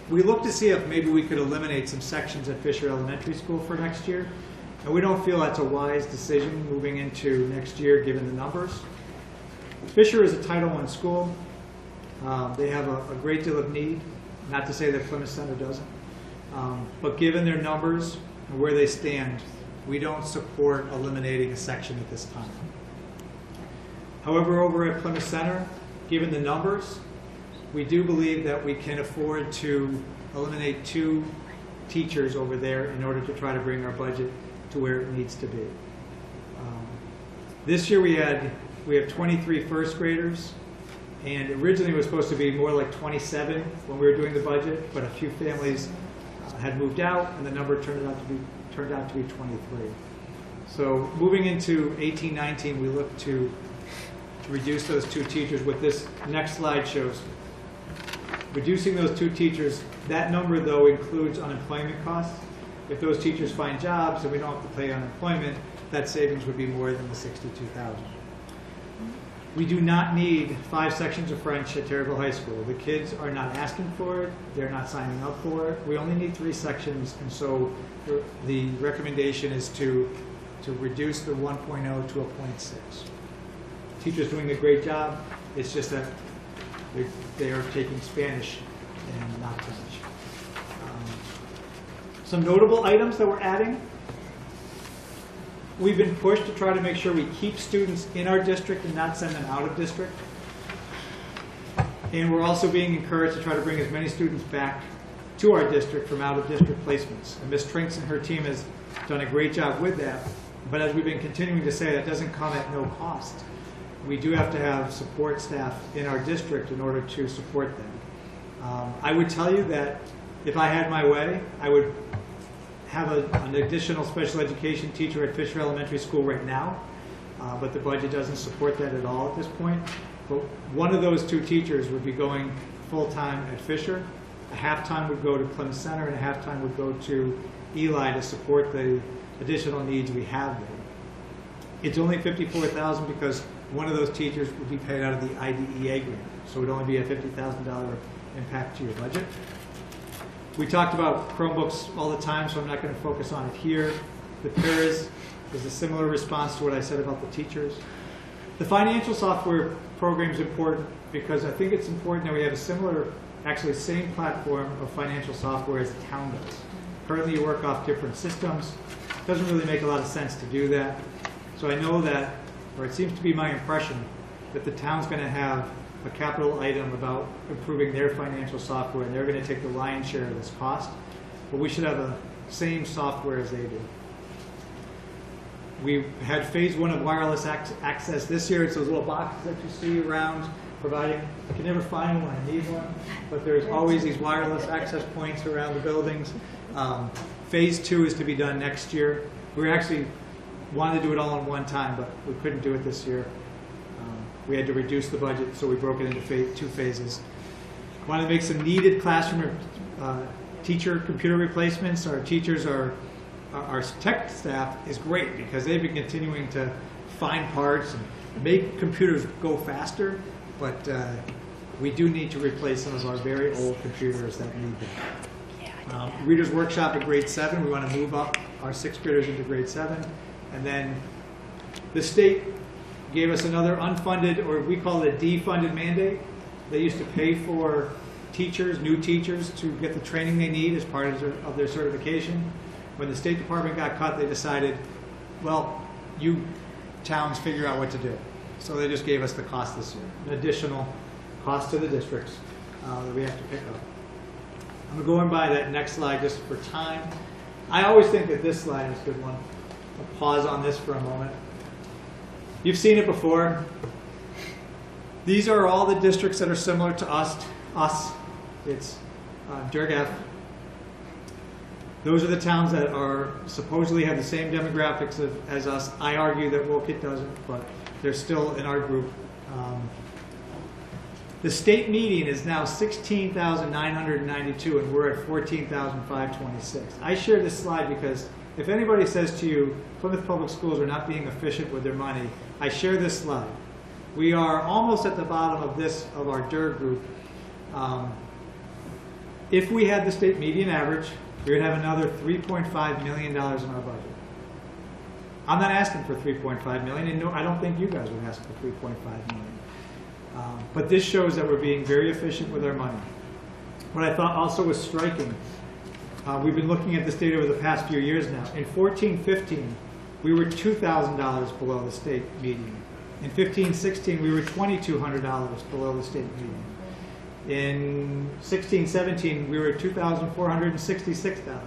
We looked to see if maybe we could eliminate some sections at Fisher Elementary School for next year. And we don't feel that's a wise decision moving into next year given the numbers. Fisher is a Title I school. They have a great deal of need, not to say that Plymouth Center doesn't. But given their numbers and where they stand, we don't support eliminating a section at this time. However, over at Plymouth Center, given the numbers, we do believe that we can afford to eliminate 2 teachers over there in order to try to bring our budget to where it needs to be. This year we have 23 first graders, and originally it was supposed to be more like 27 when we were doing the budget, but a few families had moved out, and the number turned out to be 23. So moving into 18-19, we look to reduce those 2 teachers. What this next slide shows, reducing those 2 teachers, that number though includes unemployment costs. If those teachers find jobs and we don't have to pay unemployment, that savings would be more than the $62,000. We do not need 5 sections of French at Terryville High School. The kids are not asking for it. They're not signing up for it. We only need 3 sections, and so the recommendation is to reduce the 1.0 to a 0.6. Teachers doing a great job. It's just that they are taking Spanish and not French. Some notable items that we're adding. We've been pushed to try to make sure we keep students in our district and not send them out of district. And we're also being encouraged to try to bring as many students back to our district from out of district placements. And Ms. Trinks and her team has done a great job with that. But as we've been continuing to say, that doesn't come at no cost. We do have to have support staff in our district in order to support them. I would tell you that if I had my way, I would have an additional special education teacher at Fisher Elementary School right now, but the budget doesn't support that at all at this point. But one of those 2 teachers would be going full-time at Fisher. A half-time would go to Plymouth Center, and a half-time would go to Eli to support the additional needs we have there. It's only $54,000 because one of those teachers would be paid out of the IDEA grant, so it would only be a $50,000 impact to your budget. We talked about Chromebooks all the time, so I'm not going to focus on it here. The PARAs is a similar response to what I said about the teachers. The financial software program is important because I think it's important that we have a similar, actually same platform of financial software as the town does. Currently you work off different systems. It doesn't really make a lot of sense to do that. So I know that, or it seems to be my impression, that the town's going to have a capital item about improving their financial software, and they're going to take the lion's share of this cost. But we should have the same software as they do. We had phase 1 of wireless access this year. It's those little boxes that you see around providing. I can never find one, I need one, but there's always these wireless access points around the buildings. Phase 2 is to be done next year. We actually wanted to do it all in one time, but we couldn't do it this year. We had to reduce the budget, so we broke it into 2 phases. Wanted to make some needed classroom teacher computer replacements. Our teachers our tech staff is great because they've been continuing to find parts and make computers go faster, but we do need to replace some of our very old computers that need them. Reader's Workshop at grade 7, we want to move up our 6th graders into grade 7. And then the state gave us another unfunded, or we call it a defunded mandate. They used to pay for teachers, new teachers, to get the training they need as part of their certification. when the State Department got cut, they decided, well, you towns figure out what to do. So they just gave us the cost this year, an additional cost to the districts that we have to pick up. I'm going by that next slide just for time. I always think that this slide is a good one. I'll pause on this for a moment. You've seen it before. These are all the districts that are similar to us. It's Durg F. Those are the towns that are supposedly have the same demographics as us. I argue that Wolcott doesn't, but they're still in our group. The state median is now 16,992, and we're at 14,526. I share this slide because if anybody says to you, Plymouth Public Schools are not being efficient with their money, I share this slide. We are almost at the bottom of our DERG group. If we had the state median average, we would have another $3.5 million in our budget. I'm not asking for $3.5 million, and no, I don't think you guys would ask for $3.5 million. But this shows that we're being very efficient with our money. What I thought also was striking, we've been looking at this data over the past few years now. In 14-15, we were $2,000 below the state median. In 15-16, we were $2,200 below the state median. In 16-17, we were at $2,466.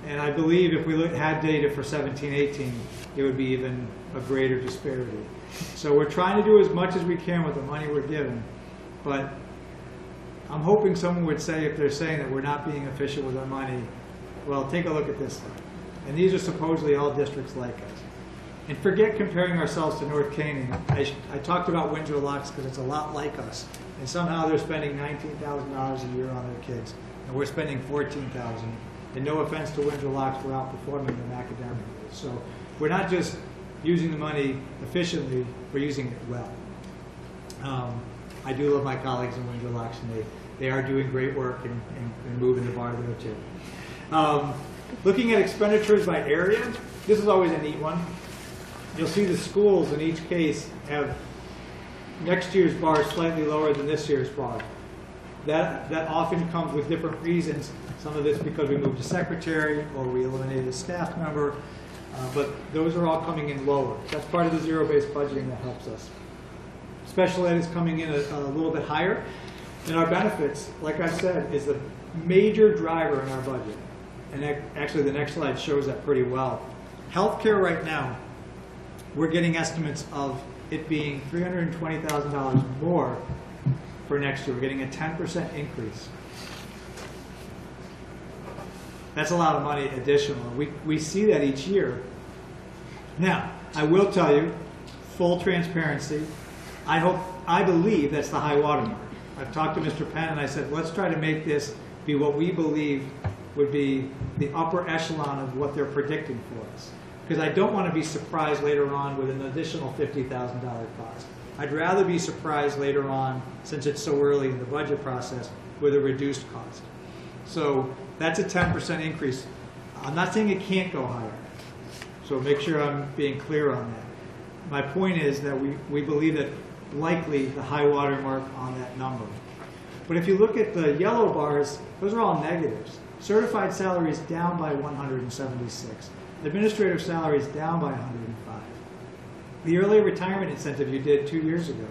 And I believe if we had data for 17-18, it would be even a greater disparity. So we're trying to do as much as we can with the money we're given. But I'm hoping someone would say, if they're saying that we're not being efficient with our money, well, take a look at this slide. And these are supposedly all districts like us. And forget comparing ourselves to North Canaan. I talked about Windsor Locks because it's a lot like us. And somehow they're spending $19,000 a year on their kids. And we're spending $14,000. And no offense to Windsor Locks, we're outperforming them academically. So we're not just using the money efficiently, we're using it well. I do love my colleagues in Windsor Locks, and they are doing great work and moving the bar there too. Looking at expenditures by area, this is always a neat one. You'll see the schools in each case have next year's bar slightly lower than this year's bar. That often comes with different reasons. Some of it's because we moved a secretary or we eliminated a staff member, but those are all coming in lower. That's part of the zero-based budgeting that helps us. Special ed is coming in a little bit higher, and our benefits, like I said, is the major driver in our budget. And actually the next slide shows that pretty well. Healthcare right now, we're getting estimates of it being $320,000 more for next year. We're getting a 10% increase. That's a lot of money additional. We see that each year. Now, I will tell you, full transparency, I believe that's the high water mark. I've talked to Mr. Penn and I said, let's try to make this be what we believe would be the upper echelon of what they're predicting for us. Because I don't want to be surprised later on with an additional $50,000 cost. I'd rather be surprised later on, since it's so early in the budget process, with a reduced cost. So that's a 10% increase. I'm not saying it can't go higher. So make sure I'm being clear on that. My point is that we believe that likely the high water mark on that number. But if you look at the yellow bars, those are all negatives. Certified salaries down by 176. Administrative salaries down by 105. The early retirement incentive you did 2 years ago,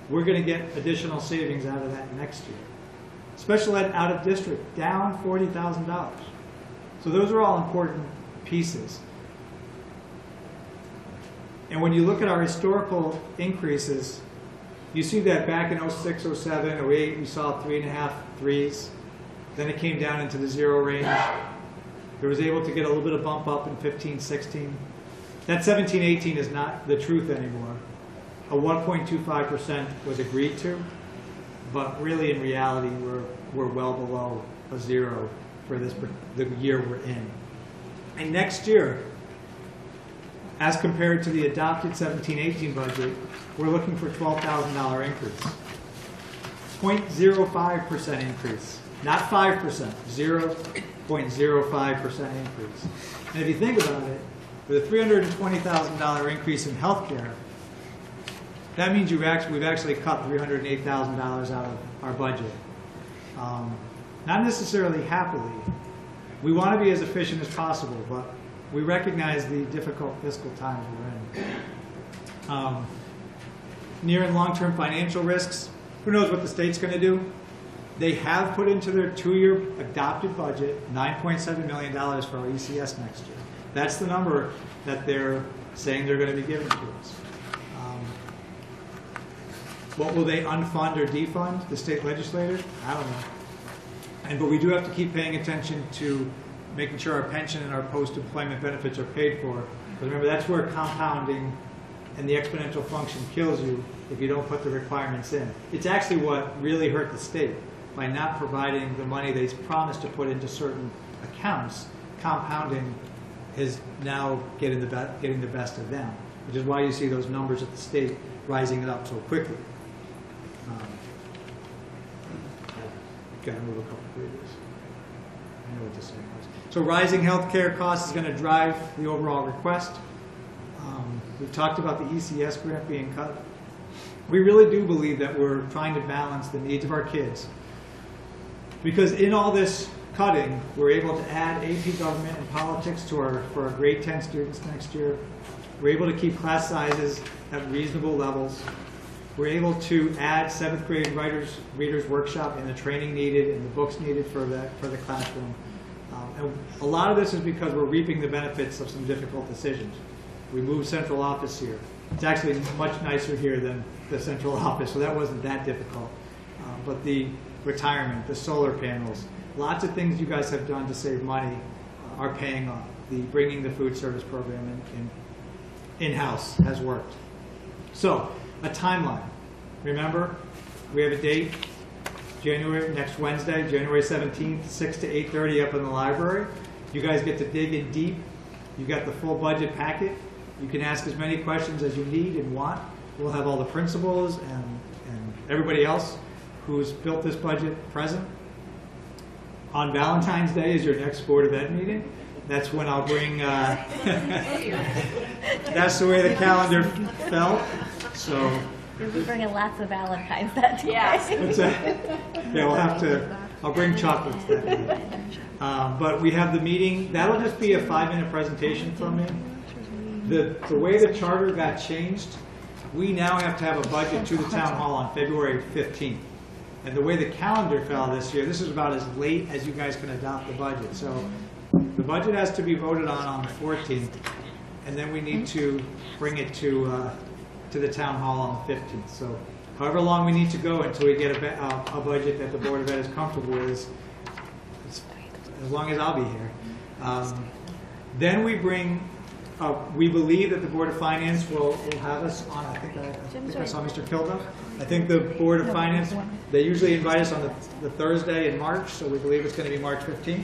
we're going to get additional savings out of that next year. Special ed out of district, down $40,000. So those are all important pieces. And when you look at our historical increases, you see that back in 06, 07, 08, we saw 3.5 threes. Then it came down into the 0 range. It was able to get a little bit of bump up in 15, 16. That 17, 18 is not the truth anymore. A 1.25% was agreed to, but really in reality we're well below a 0 for the year we're in. And next year, as compared to the adopted 17-18 budget, we're looking for $12,000 increase. 0.05% increase, not 5%, 0.05% increase. And if you think about it, with a $320,000 increase in healthcare, that means we've actually cut $308,000 out of our budget. Not necessarily happily, We want to be as efficient as possible, but we recognize the difficult fiscal times we're in. Near and long-term financial risks, who knows what the state's going to do? They have put into their 2-year adopted budget $9.7 million for our ECS next year. That's the number that they're saying they're going to be giving to us. What will they unfund or defund? The state legislators? I don't know. But we do have to keep paying attention to making sure our pension and our post-employment benefits are paid for. Because remember, that's where compounding and the exponential function kills you if you don't put the requirements in. It's actually what really hurt the state by not providing the money they promised to put into certain accounts. Compounding is now getting the best of them, which is why you see those numbers at the state rising it up so quickly. Got to move a couple pages. I know what this thing was. So rising healthcare costs is going to drive the overall request. We've talked about the ECS grant being cut. We really do believe that we're trying to balance the needs of our kids. Because in all this cutting, we're able to add AP Government and Politics for our grade 10 students next year. We're able to keep class sizes at reasonable levels. We're able to add 7th grade readers workshop and the training needed and the books needed for the classroom. And a lot of this is because we're reaping the benefits of some difficult decisions. We moved central office here. It's actually much nicer here than the central office, so that wasn't that difficult. But the retirement, the solar panels, lots of things you guys have done to save money are paying off. Bringing the food service program in-house has worked. So, a timeline. Remember, we have a date, next Wednesday, January 17th, 6 to 8:30 up in the library. You guys get to dig in deep. You got the full budget packet. You can ask as many questions as you need and want. We'll have all the principals and everybody else who's built this budget present. On Valentine's Day is your next Board of Ed meeting. That's when I'll bring, that's the way the calendar fell. So You'll be bringing lots of Valentines that day. what's that? Yeah, we'll have to, I'll bring chocolates that day. But we have the meeting, that'll just be a 5-minute presentation from me. The way the charter got changed, we now have to have a budget to the town hall on February 15th. And the way the calendar fell this year, this is about as late as you guys can adopt the budget. So the budget has to be voted on the 14th, and then we need to bring it to the town hall on the 15th. So however long we need to go until we get a budget that the Board of Ed is comfortable with, as long as I'll be here. Then we bring, we believe that the Board of Finance will have us on, I think I saw Mr. Kilduff. I think the Board of Finance, they usually invite us on the Thursday in March, so we believe it's going to be March 15th.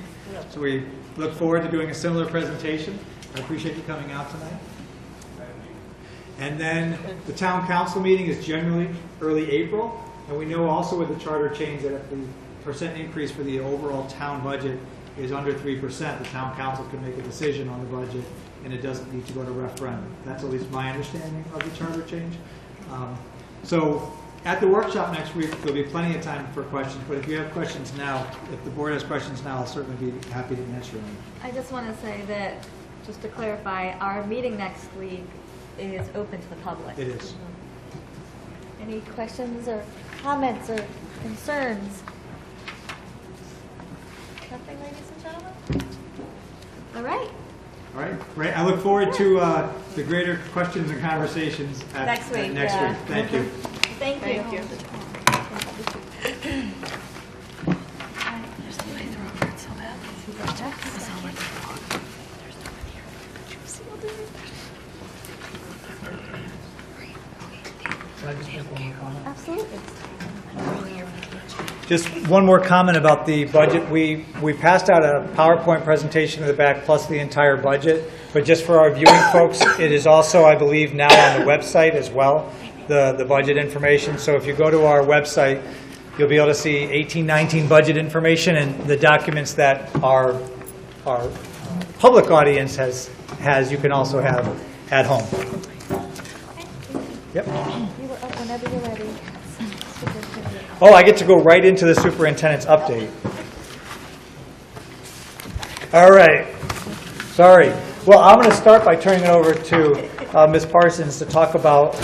So we look forward to doing a similar presentation. I appreciate you coming out tonight. And then the town council meeting is generally early April. And we know also with the charter change that if the % increase for the overall town budget is under 3%, the town council can make a decision on the budget and it doesn't need to go to referendum. That's at least my understanding of the charter change. So at the workshop next week, there'll be plenty of time for questions, but if you have questions now, if the board has questions now, I'll certainly be happy to answer them. I just want to say that, just to clarify, our meeting next week is open to the public. It is. Any questions or comments or concerns? Nothing, ladies and gentlemen? All right. All right, great. I look forward to the greater questions and conversations Next week, next yeah. week. Thank you. Thank you. Thank you. Absolutely. Just one more comment about the budget. We passed out a PowerPoint presentation in the back plus the entire budget, but just for our viewing folks, it is also, I believe, now on the website as well, the budget information. So if you go to our website, you'll be able to see 18-19 budget information and the documents that our public audience has, you can also have at home. Yep. You were up whenever you're ready. Oh, I get to go right into the superintendent's update. All right. Sorry. Well, I'm going to start by turning it over to Ms. Parsons to talk about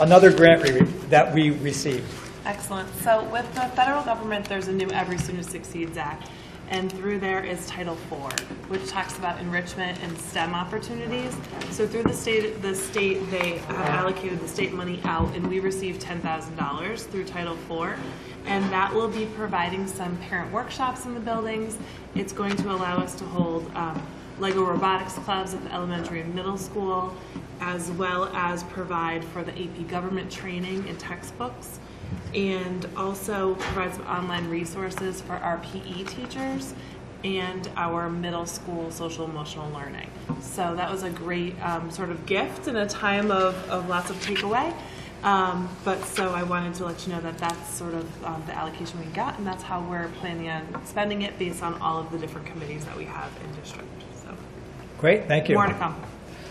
another grant that we received. Excellent. So with the federal government, there's a new Every Student Succeeds Act, and through there is Title IV, which talks about enrichment and STEM opportunities. So through the state they have allocated the state money out, and we received $10,000 through Title IV, and that will be providing some parent workshops in the buildings. It's going to allow us to hold Lego robotics clubs at the elementary and middle school, as well as provide for the AP government training and textbooks, and also provide some online resources for our PE teachers and our middle school social emotional learning. So that was a great sort of gift in a time of lots of takeaway. But so I wanted to let you know that that's sort of the allocation we got, and that's how we're planning on spending it based on all of the different committees that we have in district. So Great, thank you. more to come.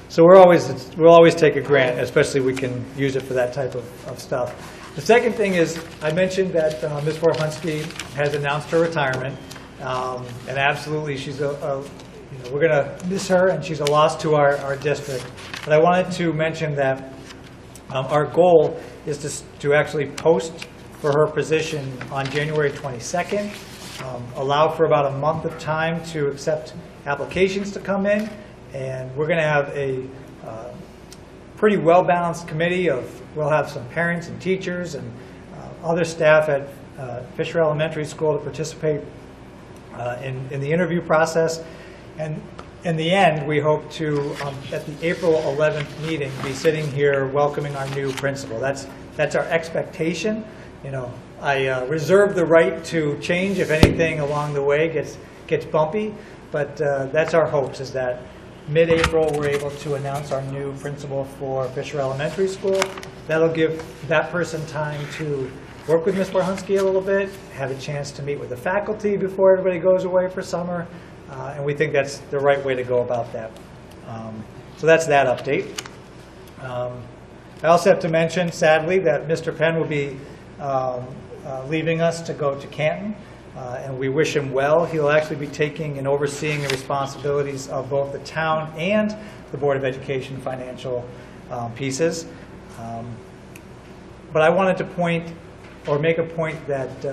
So we'll always take a grant, especially we can use it for that type of stuff. The second thing is, I mentioned that Ms. Vorhunski has announced her retirement, and absolutely she's we're going to miss her, and she's a loss to our district. But I wanted to mention that our goal is to actually post for her position on January 22nd, allow for about a month of time to accept applications to come in, and we're going to have a pretty well-balanced committee we'll have some parents and teachers and other staff at Fisher Elementary School to participate in the interview process. And in the end, we hope to, at the April 11th meeting, be sitting here welcoming our new principal. That's our expectation. I reserve the right to change if anything along the way gets bumpy, but that's our hopes, is that mid-April we're able to announce our new principal for Fisher Elementary School. That'll give that person time to work with Ms. Vorhunski a little bit, have a chance to meet with the faculty before everybody goes away for summer, and we think that's the right way to go about that. So that's that update. I also have to mention, sadly, that Mr. Penn will be leaving us to go to Canton, and we wish him well. He'll actually be taking and overseeing the responsibilities of both the town and the Board of Education financial pieces. But I wanted to make a point that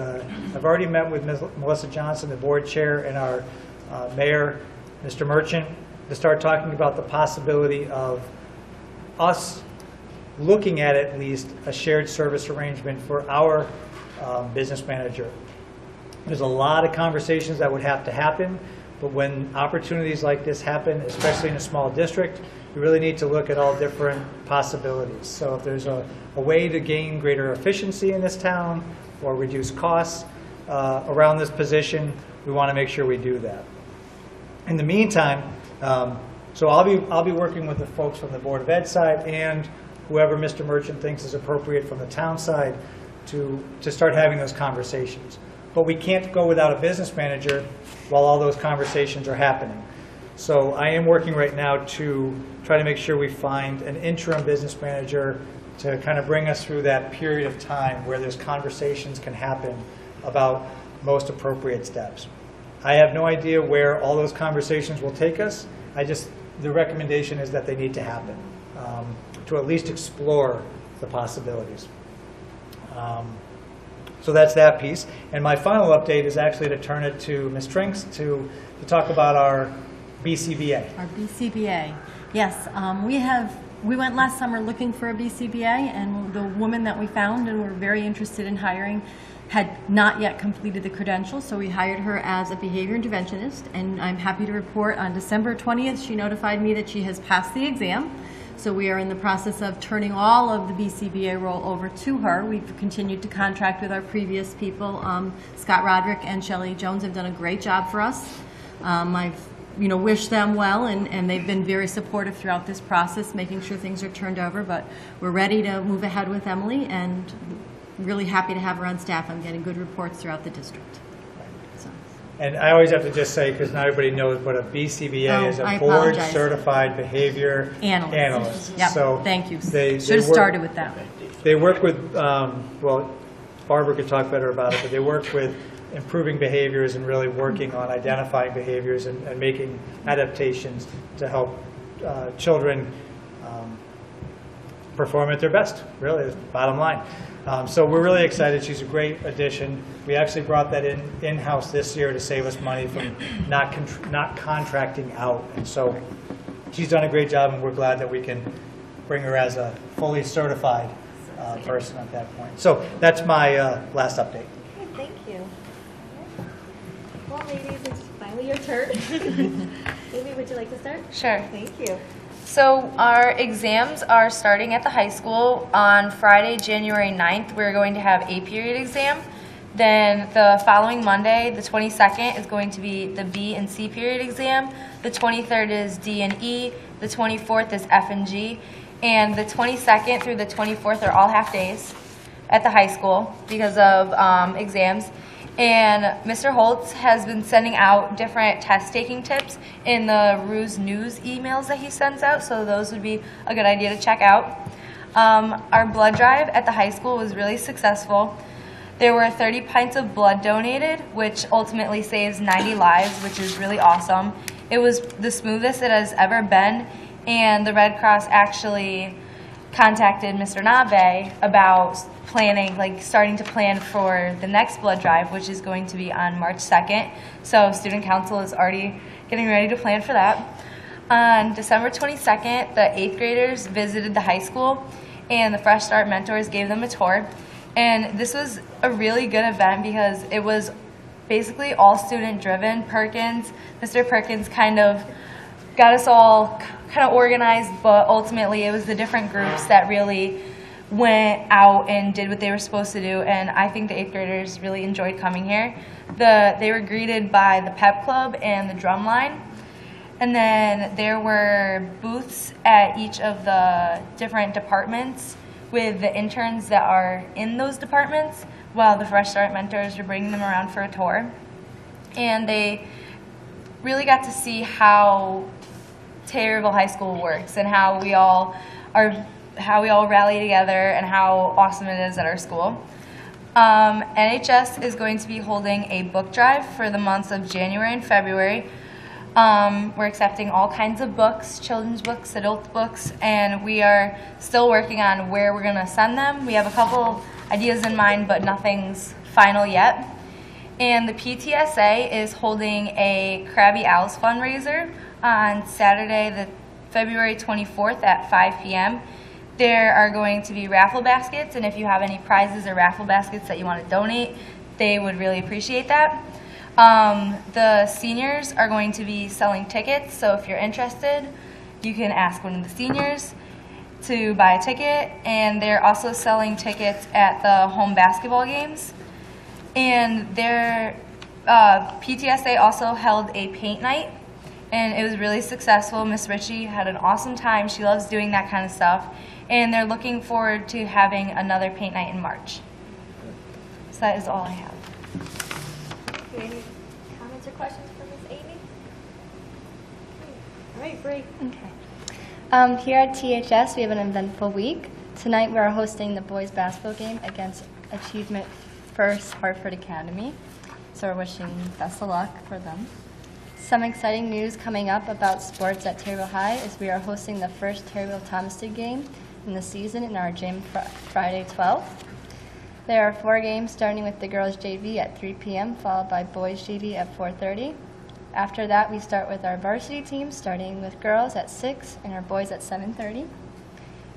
I've already met with Ms. Melissa Johnson, the board chair, and our mayor, Mr. Merchant, to start talking about the possibility of us looking at least a shared service arrangement for our business manager. There's a lot of conversations that would have to happen, but when opportunities like this happen, especially in a small district, we really need to look at all different possibilities. So if there's a way to gain greater efficiency in this town or reduce costs around this position, we want to make sure we do that. In the meantime, so I'll be working with the folks from the Board of Ed side and whoever Mr. Merchant thinks is appropriate from the town side to start having those conversations. But we can't go without a business manager while all those conversations are happening. So I am working right now to try to make sure we find an interim business manager to kind of bring us through that period of time where those conversations can happen about most appropriate steps. I have no idea where all those conversations will take us. The recommendation is that they need to happen, to at least explore the possibilities. So that's that piece. And my final update is actually to turn it to Ms. Trinks to talk about our BCBA. Our BCBA. Yes, we went last summer looking for a BCBA, and the woman that we found and were very interested in hiring had not yet completed the credentials, so we hired her as a behavior interventionist, and I'm happy to report on December 20th she notified me that she has passed the exam. So we are in the process of turning all of the BCBA role over to her. We've continued to contract with our previous people. Scott Roderick and Shelley Jones have done a great job for us. I've wished them well, and they've been very supportive throughout this process, making sure things are turned over. But we're ready to move ahead with Emily, and really happy to have her on staff. I'm getting good reports throughout the district. And I always have to just say, because not everybody knows, what a BCBA is, a board-certified behavior analyst. Yep, so thank you. They should have started with that. They work with, Barbara could talk better about it, but they work with improving behaviors and really working on identifying behaviors and making adaptations to help children perform at their best, really, is the bottom line. So we're really excited. She's a great addition. We actually brought that in-house this year to save us money from not contracting out. And so she's done a great job, and we're glad that we can bring her as a fully certified person at that point. So that's my last update. Okay, thank you. Well, ladies, it's finally your turn. Amy, would you like to start? Sure. Thank you. So our exams are starting at the high school. On Friday, January 9th, we're going to have a period exam. Then the following Monday, the 22nd, is going to be the B and C period exam. The 23rd is D and E. The 24th is F and G. And the 22nd through the 24th are all half days at the high school because of exams. And Mr. Holtz has been sending out different test-taking tips in the Ruse News emails that he sends out, so those would be a good idea to check out. Our blood drive at the high school was really successful. There were 30 pints of blood donated, which ultimately saves 90 lives, which is really awesome. It was the smoothest it has ever been, and the Red Cross actually contacted Mr. Nabe about planning, like starting to plan for the next blood drive, which is going to be on March 2nd. So student council is already getting ready to plan for that. On December 22nd, the 8th graders visited the high school, and the Fresh Start mentors gave them a tour. And this was a really good event because it was basically all student driven. Mr. Perkins kind of got us all kind of organized, but ultimately it was the different groups that really went out and did what they were supposed to do, and I think the 8th graders really enjoyed coming here. They were greeted by the pep club and the drum line, and then there were booths at each of the different departments with the interns that are in those departments, while the Fresh Start mentors were bringing them around for a tour. And they really got to see how Taylorville High School works and how we all rally together and how awesome it is at our school. NHS is going to be holding a book drive for the months of January and February. We're accepting all kinds of books, children's books, adult books, and we are still working on where we're going to send them. We have a couple ideas in mind, but nothing's final yet. And the PTSA is holding a Krabby Owls fundraiser on Saturday, the February 24th at 5 p.m. There are going to be raffle baskets, and if you have any prizes or raffle baskets that you want to donate, they would really appreciate that. The seniors are going to be selling tickets, so if you're interested, you can ask one of the seniors to buy a ticket, and they're also selling tickets at the home basketball games. And their PTSA also held a paint night, and it was really successful. Miss Ritchie had an awesome time. She loves doing that kind of stuff, and they're looking forward to having another paint night in March. So that is all I have. Any comments or questions for Ms. Amy? All right, Bree. Okay. Here at THS, we have an eventful week. Tonight, we are hosting the boys basketball game against Achievement First Hartford Academy. So we're wishing best of luck for them. Some exciting news coming up about sports at Taylorville High is we are hosting the first Taylorville-Thomaston game in the season in our gym Friday 12th. There are 4 games starting with the girls JV at 3 p.m. followed by boys JV at 4:30. After that, we start with our varsity team starting with girls at 6 and our boys at 7:30.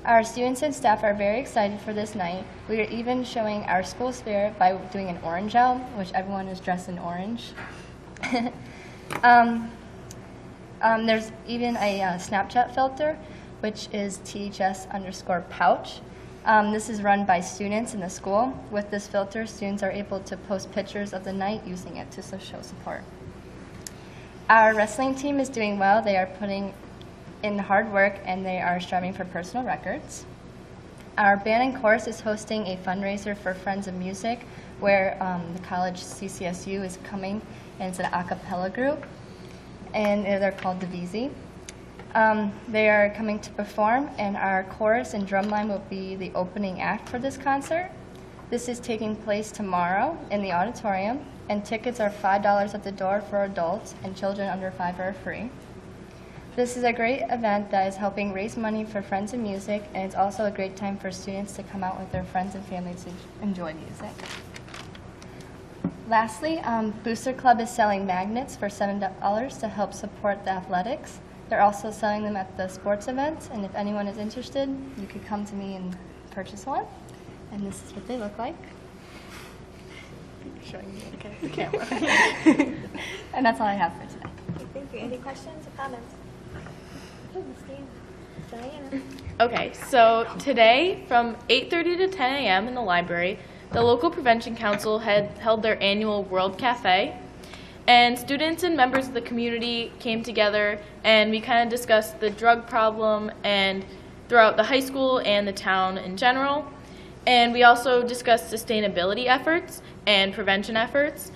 Our students and staff are very excited for this night. We are even showing our school spirit by doing an orange out, which everyone is dressed in orange. There's even a Snapchat filter, which is THS_pouch. This is run by students in the school. With this filter, students are able to post pictures of the night using it to show support. Our wrestling team is doing well. They are putting in hard work, and they are striving for personal records. Our band and chorus is hosting a fundraiser for Friends of Music, where the college CCSU is coming, and it's an a cappella group, and they're called the VZ. They are coming to perform, and our chorus and drumline will be the opening act for this concert. This is taking place tomorrow in the auditorium, and tickets are $5 at the door for adults, and children under 5 are free. This is a great event that is helping raise money for Friends of Music, and it's also a great time for students to come out with their friends and family to enjoy music. Lastly, Booster Club is selling magnets for $7 to help support the athletics. They're also selling them at the sports events, and if anyone is interested, you could come to me and purchase one. And this is what they look like. Showing you the camera. And that's all I have for today. Thank you. Any questions or comments? Diana. Okay, so today from 8:30 to 10 a.m. in the library, the local prevention council had held their annual World Cafe, and students and members of the community came together and we kind of discussed the drug problem and throughout the high school and the town in general. And we also discussed sustainability efforts and prevention efforts.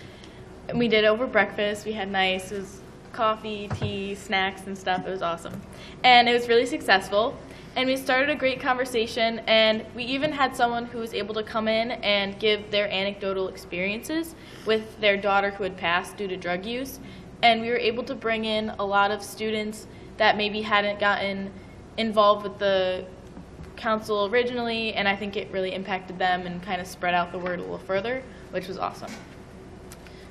And we did it over breakfast. We had nice, it was coffee, tea, snacks and stuff. It was awesome. And it was really successful. And we started a great conversation, and we even had someone who was able to come in and give their anecdotal experiences with their daughter who had passed due to drug use. And we were able to bring in a lot of students that maybe hadn't gotten involved with the council originally, and I think it really impacted them and kind of spread out the word a little further, which was awesome.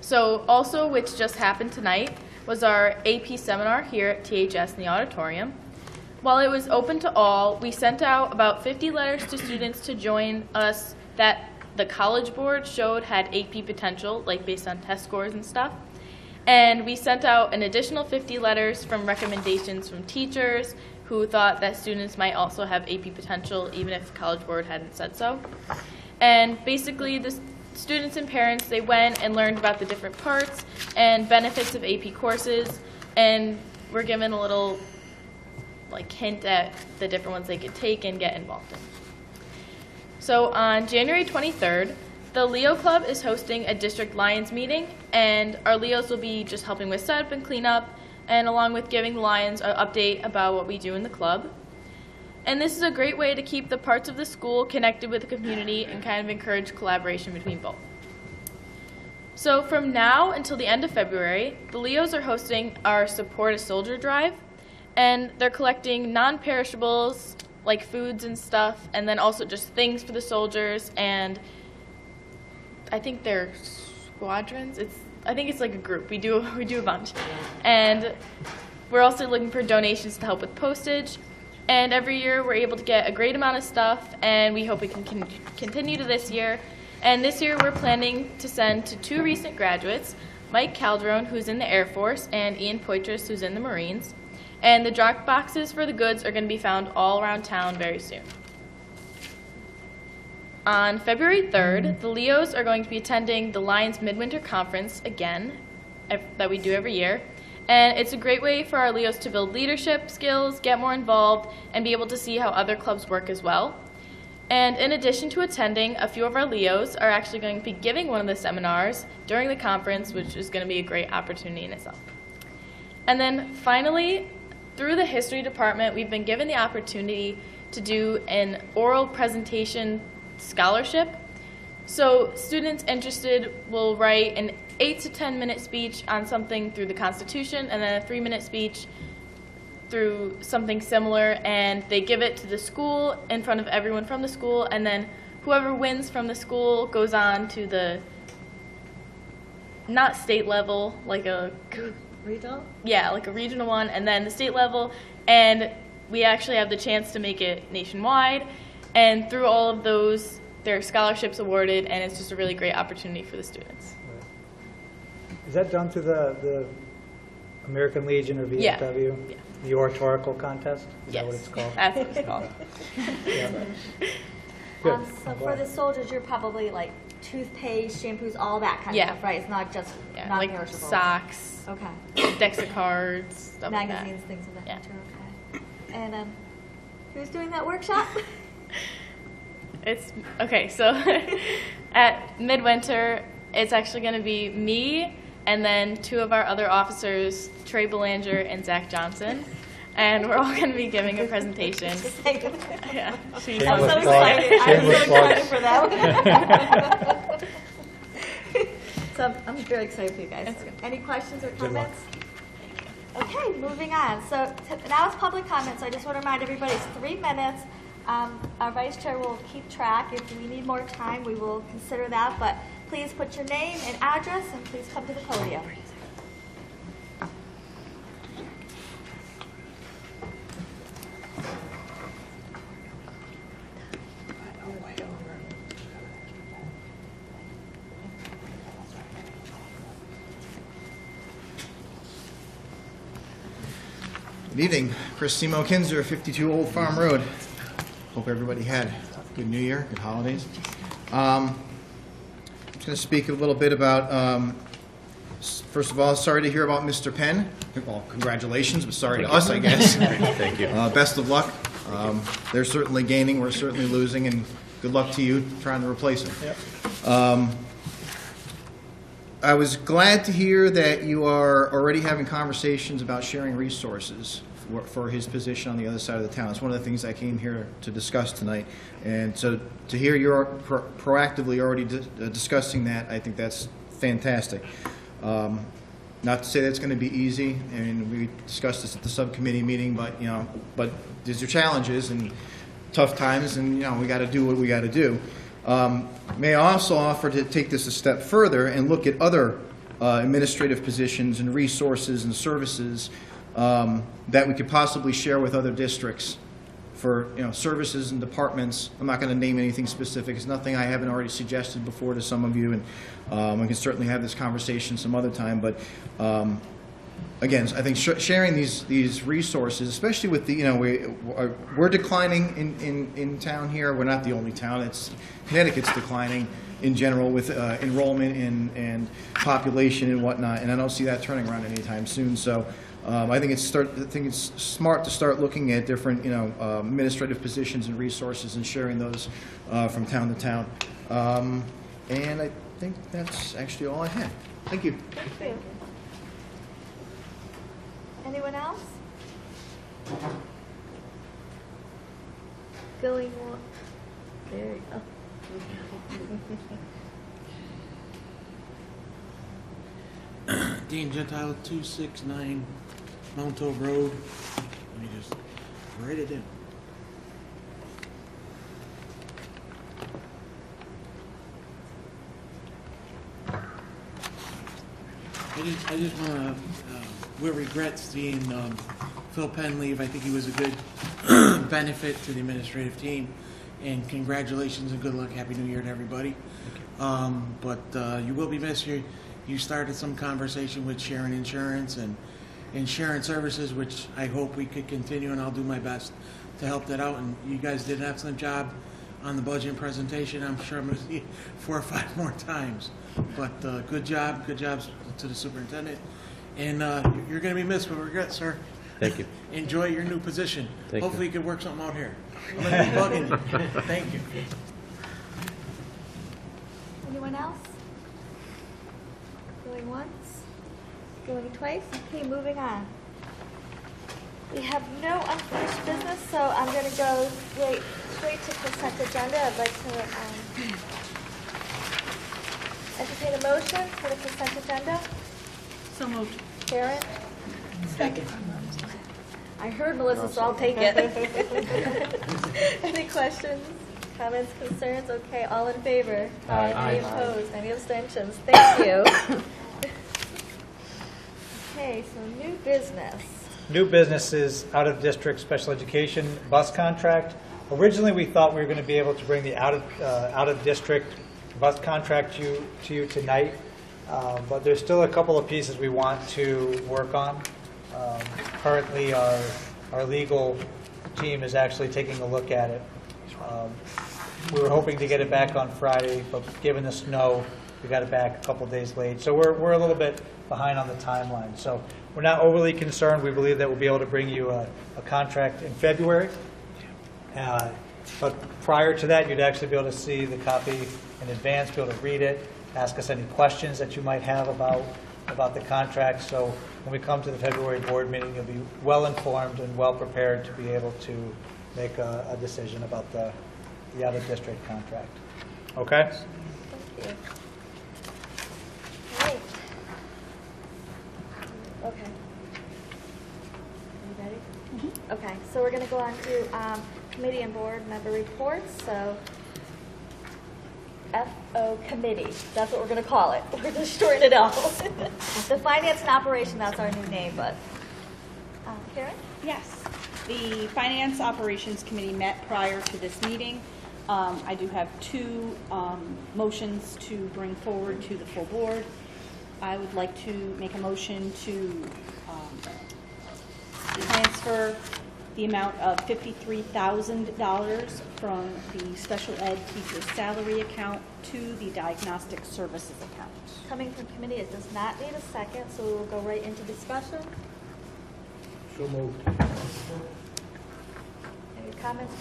So also, which just happened tonight, was our AP seminar here at THS in the auditorium. While it was open to all, we sent out about 50 letters to students to join us that the College Board showed had AP potential, like based on test scores and stuff. And we sent out an additional 50 letters from recommendations from teachers who thought that students might also have AP potential, even if the College Board hadn't said so. And basically, the students and parents, they went and learned about the different parts and benefits of AP courses, and were given a little hint at the different ones they could take and get involved in. So on January 23rd, the Leo Club is hosting a District Lions meeting, and our Leos will be just helping with setup and cleanup, and along with giving the Lions an update about what we do in the club. And this is a great way to keep the parts of the school connected with the community and kind of encourage collaboration between both. So from now until the end of February, the Leos are hosting our Support a Soldier drive, and they're collecting non-perishables like foods and stuff, and then also just things for the soldiers, and I think they're squadrons. I think it's like a group. We do a bunch. And we're also looking for donations to help with postage. And every year we're able to get a great amount of stuff, and we hope we can continue to this year. And this year we're planning to send to 2 recent graduates, Mike Calderon, who's in the Air Force, and Ian Poitras, who's in the Marines. And the drop boxes for the goods are going to be found all around town very soon. On February 3rd, the Leos are going to be attending the Lions Midwinter Conference again, that we do every year. And it's a great way for our Leos to build leadership skills, get more involved, and be able to see how other clubs work as well. And in addition to attending, a few of our Leos are actually going to be giving one of the seminars during the conference, which is going to be a great opportunity in itself. And then finally, through the history department, we've been given the opportunity to do an oral presentation scholarship. So students interested will write an 8 to 10 minute speech on something through the Constitution, and then a 3-minute speech through something similar, and they give it to the school in front of everyone from the school, and then whoever wins from the school goes on to the, not state level, like a Regional? Yeah, like a regional one, and then the state level, and we actually have the chance to make it nationwide. And through all of those, there are scholarships awarded, and it's just a really great opportunity for the students. Is that done through the American Legion or VFW? Yeah. The oratorical contest? Is Yes. that what it's called? That's what it's called. Yeah. Good. So I'm for glad. the soldiers, you're probably like toothpaste, shampoos, all that kind Yeah. of stuff, right? It's not just Yeah, not like perishable. socks, Okay. decks of cards, stuff Magazines, like things of that Yeah. nature. Okay. And who's doing that workshop? that. It's okay. So at Midwinter, it's actually going to be me and then 2 of our other officers, Trey Belanger and Zach Johnson. and we're all going to be giving a presentation. Yeah, she's I'm so Shameless plug. excited. I'm Shameless so plug. excited for that one. So I'm very excited for you guys. Any questions or Good luck. comments? Okay, moving on. So now it's public comment, so I just want to remind everybody it's 3 minutes. Our vice chair will keep track. If we need more time, we will consider that, but please put your name and address and please come to the podium. Good evening, Chris Simo Kinzer, 52 Old Farm Road. Hope everybody had a good New Year, good holidays. I'm just going to speak a little bit about, first of all, sorry to hear about Mr. Penn. Well, congratulations, but sorry to us, I guess. Thank you. Best of luck. They're certainly gaining, we're certainly losing, and good luck to you trying to replace him. Yep. I was glad to hear that you are already having conversations about sharing resources for his position on the other side of the town. It's one of the things I came here to discuss tonight. And so to hear you're proactively already discussing that, I think that's fantastic. Not to say that's going to be easy, and we discussed this at the subcommittee meeting, but these are challenges and tough times, and we got to do what we got to do. May I also offer to take this a step further and look at other administrative positions and resources and services that we could possibly share with other districts for services and departments. I'm not going to name anything specific. It's nothing I haven't already suggested before to some of you, and we can certainly have this conversation some other time. But again, I think sharing these resources, especially with the we're declining in town here. We're not the only town. Connecticut's declining in general with enrollment and population and whatnot, and I don't see that turning around anytime soon. So I think it's smart to start looking at different administrative positions and resources and sharing those from town to town. And I think that's actually all I had. Thank you. Thank you. Anyone else? Going on. There you go. Dean Gentile, 269 Mount Hope Road. Let me just write it in. I just want to, with regrets seeing Phil Penn leave. I think he was a good benefit to the administrative team. And congratulations and good luck. Happy New Year to everybody. But you will be missed. You started some conversation with Sharon Insurance and Insurance Services, which I hope we could continue, and I'll do my best to help that out. And you guys did an excellent job on the budget presentation. I'm sure I'm going to see it 4 or 5 more times. But good job. Good jobs to the superintendent. And you're going to be missed with regrets, sir. Thank you. Enjoy your new position. Thank Hopefully you can work something out here. I'm going to be bugging you. Thank you. Anyone else? Going once? Going twice? Okay, moving on. We have no unfinished business, so I'm going to go straight to consent agenda. I'd like to entertain a motion for the consent agenda. So moved. Karen? Second. I heard Melissa, so I'll take it. Any questions, comments, concerns? Okay, all in favor? Aye. Any opposed? Any abstentions? Thank you. Okay, so new business. New business is out-of-district special education bus contract. Originally, we thought we were going to be able to bring the out-of-district bus contract to you tonight, but there's still a couple of pieces we want to work on. Currently, our legal team is actually taking a look at it. We were hoping to get it back on Friday, but given the snow, we got it back a couple days late. So we're a little bit behind on the timeline. So we're not overly concerned. We believe that we'll be able to bring you a contract in February. But prior to that, you'd actually be able to see the copy in advance, be able to read it, ask us any questions that you might have about about the contract, so when we come to the February board meeting, you'll be well informed and well prepared to be able to make a decision about the out-of-district contract. Okay? Thank you. All right. Okay. Are you ready? Okay, so we're going to go on to committee and board member reports. So FO committee, that's what we're going to call it. We're going to shorten it up. The finance and operation, that's our new name, but Karen? Yes. The Finance Operations Committee met prior to this meeting. I do have two motions to bring forward to the full board. I would like to make a motion to transfer the amount of $53,000 from the special ed teacher salary account to the diagnostic services account. Coming from committee, it does not need a second, so we will go right into discussion. So moved. Any comments?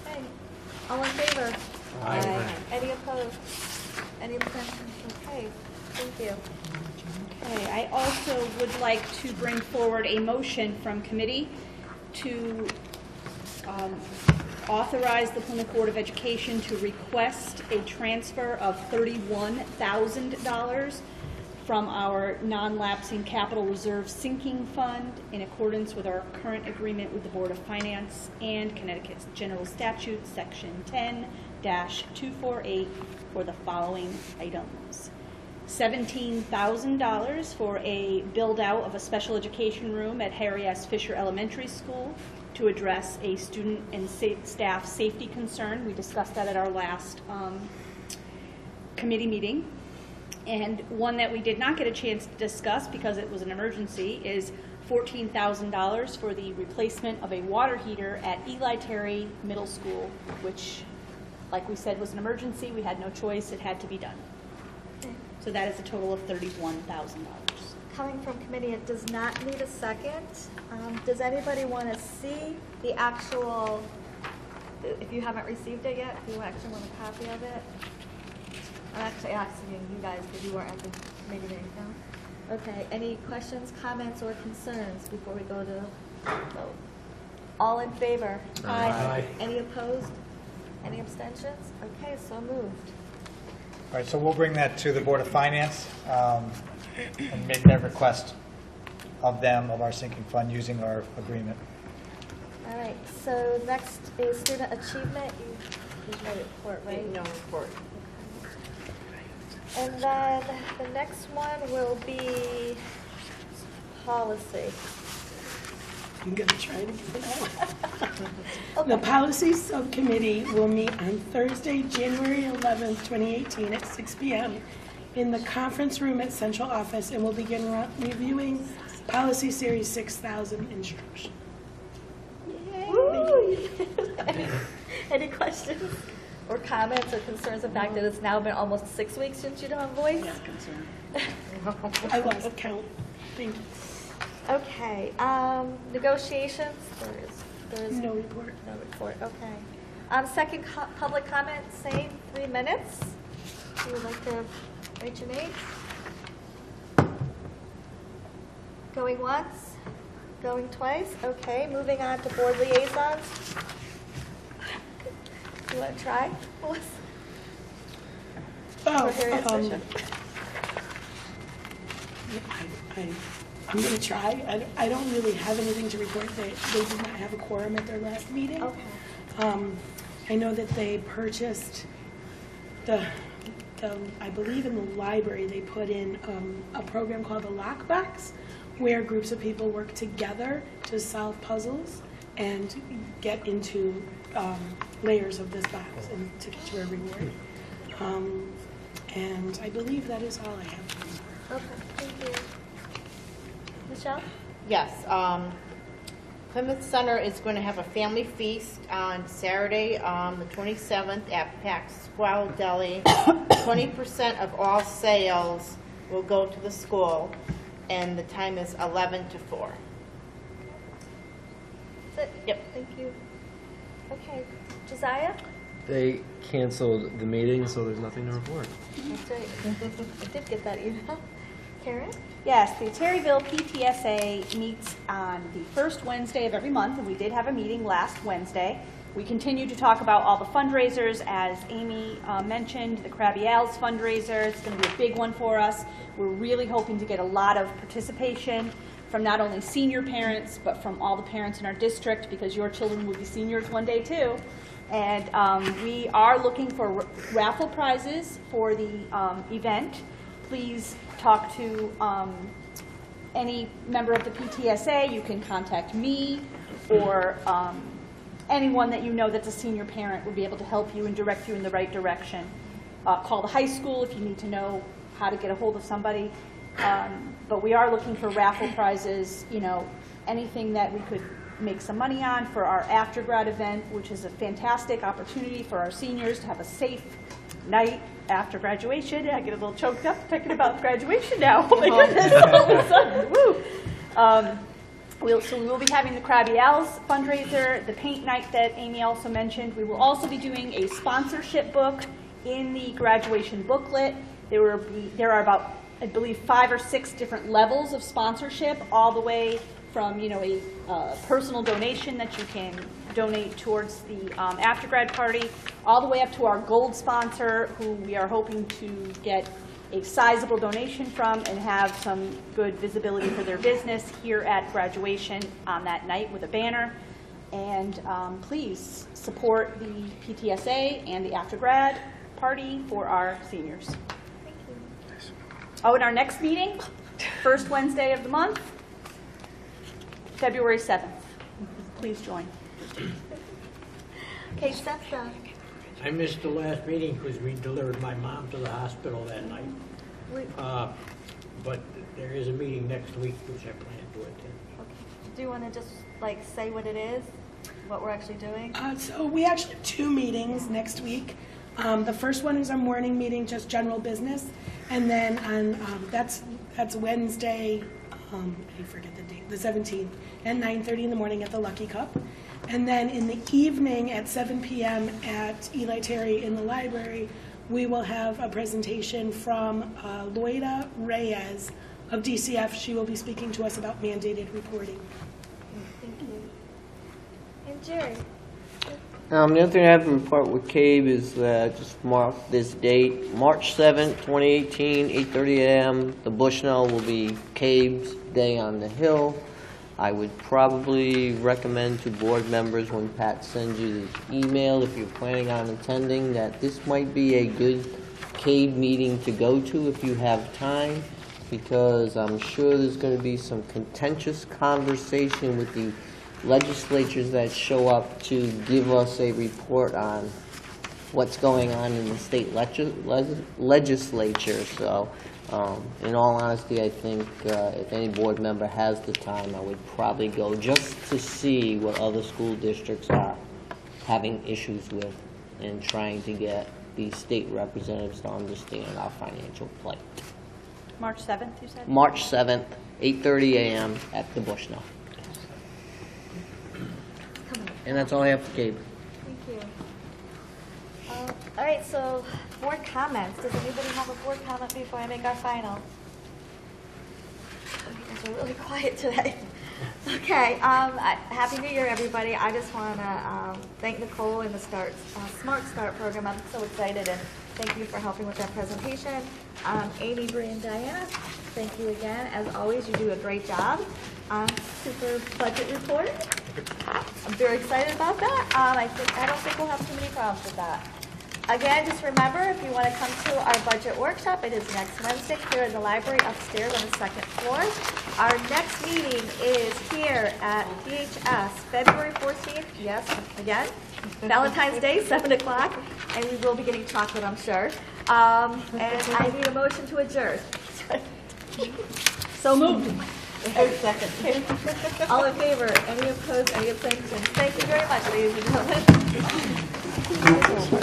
Okay. All in favor? Aye. Any opposed? Any abstentions? Okay. Thank you. Okay, I also would like to bring forward a motion from committee to authorize the Plymouth Board of Education to request a transfer of $31,000 from our non-lapsing capital reserve sinking fund in accordance with our current agreement with the Board of Finance and Connecticut's General Statute, Section 10-248, for the following items. $17,000 for a build-out of a special education room at Harry S. Fisher Elementary School to address a student and staff safety concern. We discussed that at our last committee meeting. And one that we did not get a chance to discuss because it was an emergency is $14,000 for the replacement of a water heater at Eli Terry Middle School, which, like we said, was an emergency. We had no choice. It had to be done. So that is a total of $31,000. Coming from committee, it does not need a second. Does anybody want to see the actual, if you haven't received it yet, if you actually want a copy of it? I'm actually asking you guys because you weren't at the committee meeting, no? Okay, any questions, comments, or concerns before we go to vote? All in favor? Aye. Any opposed? Any abstentions? Okay, so moved. All right, so we'll bring that to the Board of Finance and make that request of them, of our sinking fund, using our agreement. All right, so next is student achievement. There's no report, right? No report. And then the next one will be policy. I'm going to try to get it out. The Policy Subcommittee will meet on Thursday, January 11th, 2018 at 6 p.m. in the conference room at Central Office, and will begin reviewing Policy Series 6000 instruction. Woo! Any questions or comments or concerns? The fact that it's now been almost 6 weeks since you don't have voice? Yeah, concern. I lost count. Thank you. Okay, negotiations, there is No report. no report, okay. Second public comment, same 3 minutes. If you would like to write your name. Going once, going twice, okay, moving on to board liaisons. You want to try, Melissa? Oh, For Harriet Fisher. I'm going to try. I don't really have anything to report. They did not have a quorum at their last meeting. Okay. I know that they purchased I believe in the library they put in a program called the Lockbox, where groups of people work together to solve puzzles and get into layers of this box and to get to a reward. And I believe that is all I have. Okay, thank you. Michelle? Yes, Plymouth Center is going to have a family feast on Saturday, the 27th at Paxwell Deli. 20% of all sales will go to the school, and the time is 11 to 4. That's it? Yep. Thank you. Okay, Josiah? They canceled the meeting, so there's nothing to report. That's right. I did get that email. Karen? Yes, the Terryville PTSA meets on the first Wednesday of every month, and we did have a meeting last Wednesday. We continue to talk about all the fundraisers. As Amy mentioned, the Krabby Al's fundraiser is going to be a big one for us. We're really hoping to get a lot of participation from not only senior parents, but from all the parents in our district, because your children will be seniors one day too. And we are looking for raffle prizes for the event. Please talk to any member of the PTSA. You can contact me or anyone that you know that's a senior parent will be able to help you and direct you in the right direction. Call the high school if you need to know how to get a hold of somebody. But we are looking for raffle prizes, you know, anything that we could make some money on for our after grad event, which is a fantastic opportunity for our seniors to have a safe night after graduation. I get a little choked up thinking about graduation now. Oh my goodness, all of a sudden, woo! So we will be having the Krabby Al's fundraiser, the paint night that Amy also mentioned. We will also be doing a sponsorship book in the graduation booklet. There are about, I believe, 5 or 6 different levels of sponsorship, all the way from, you know, a personal donation that you can donate towards the after grad party, all the way up to our gold sponsor, who we are hoping to get a sizable donation from and have some good visibility for their business here at graduation on that night with a banner. And please support the PTSA and the after grad party for our seniors. Thank you. Oh, and our next meeting, first Wednesday of the month, February 7th. Please join. Okay, Seth. I missed the last meeting because we delivered my mom to the hospital that night. But there is a meeting next week which I plan to attend. Okay. Do you want to just like say what it is, what we're actually doing? So we actually have 2 meetings next week. The first one is our morning meeting, just general business, and then on that's Wednesday. I forget the date, the 17th, at 9:30 in the morning at the Lucky Cup. And then in the evening at 7 p.m. at Eli Terry in the library, we will have a presentation from Loida Reyes of DCF. She will be speaking to us about mandated reporting. Thank you. And Jerry? The other thing I have to report with CABE is just mark this date, March 7th, 2018, 8:30 a.m. The Bushnell will be CABE's Day on the Hill. I would probably recommend to board members when Pat sends you the email, if you're planning on attending, that this might be a good CABE meeting to go to if you have time, because I'm sure there's going to be some contentious conversation with the legislatures that show up to give us a report on what's going on in the state legislature. So in all honesty, I think if any board member has the time, I would probably go just to see what other school districts are having issues with and trying to get these state representatives to understand our financial plight. March 7th, you said? March 7th, 8:30 a.m. at the Bushnell. And that's all I have for CABE. Thank you. All right, so board comments. Does anybody have a board comment before I make our final? You guys are really quiet today. Okay, Happy New Year, everybody. I just want to thank Nicole and the Smart Start program. I'm so excited, and thank you for helping with that presentation. Amy, Bree, and Diana, thank you again. As always, you do a great job. Super budget report. I'm very excited about that. I don't think we'll have too many problems with that. Again, just remember, if you want to come to our budget workshop, it is next Wednesday here in the library upstairs on the 2nd floor. Our next meeting is here at PHS, February 14th. Yes, again, Valentine's Day, 7 o'clock, and we will be getting chocolate, I'm sure. And I need a motion to adjourn. So moved. Second. All in favor? Any opposed? Any abstentions? Thank you very much, ladies and gentlemen.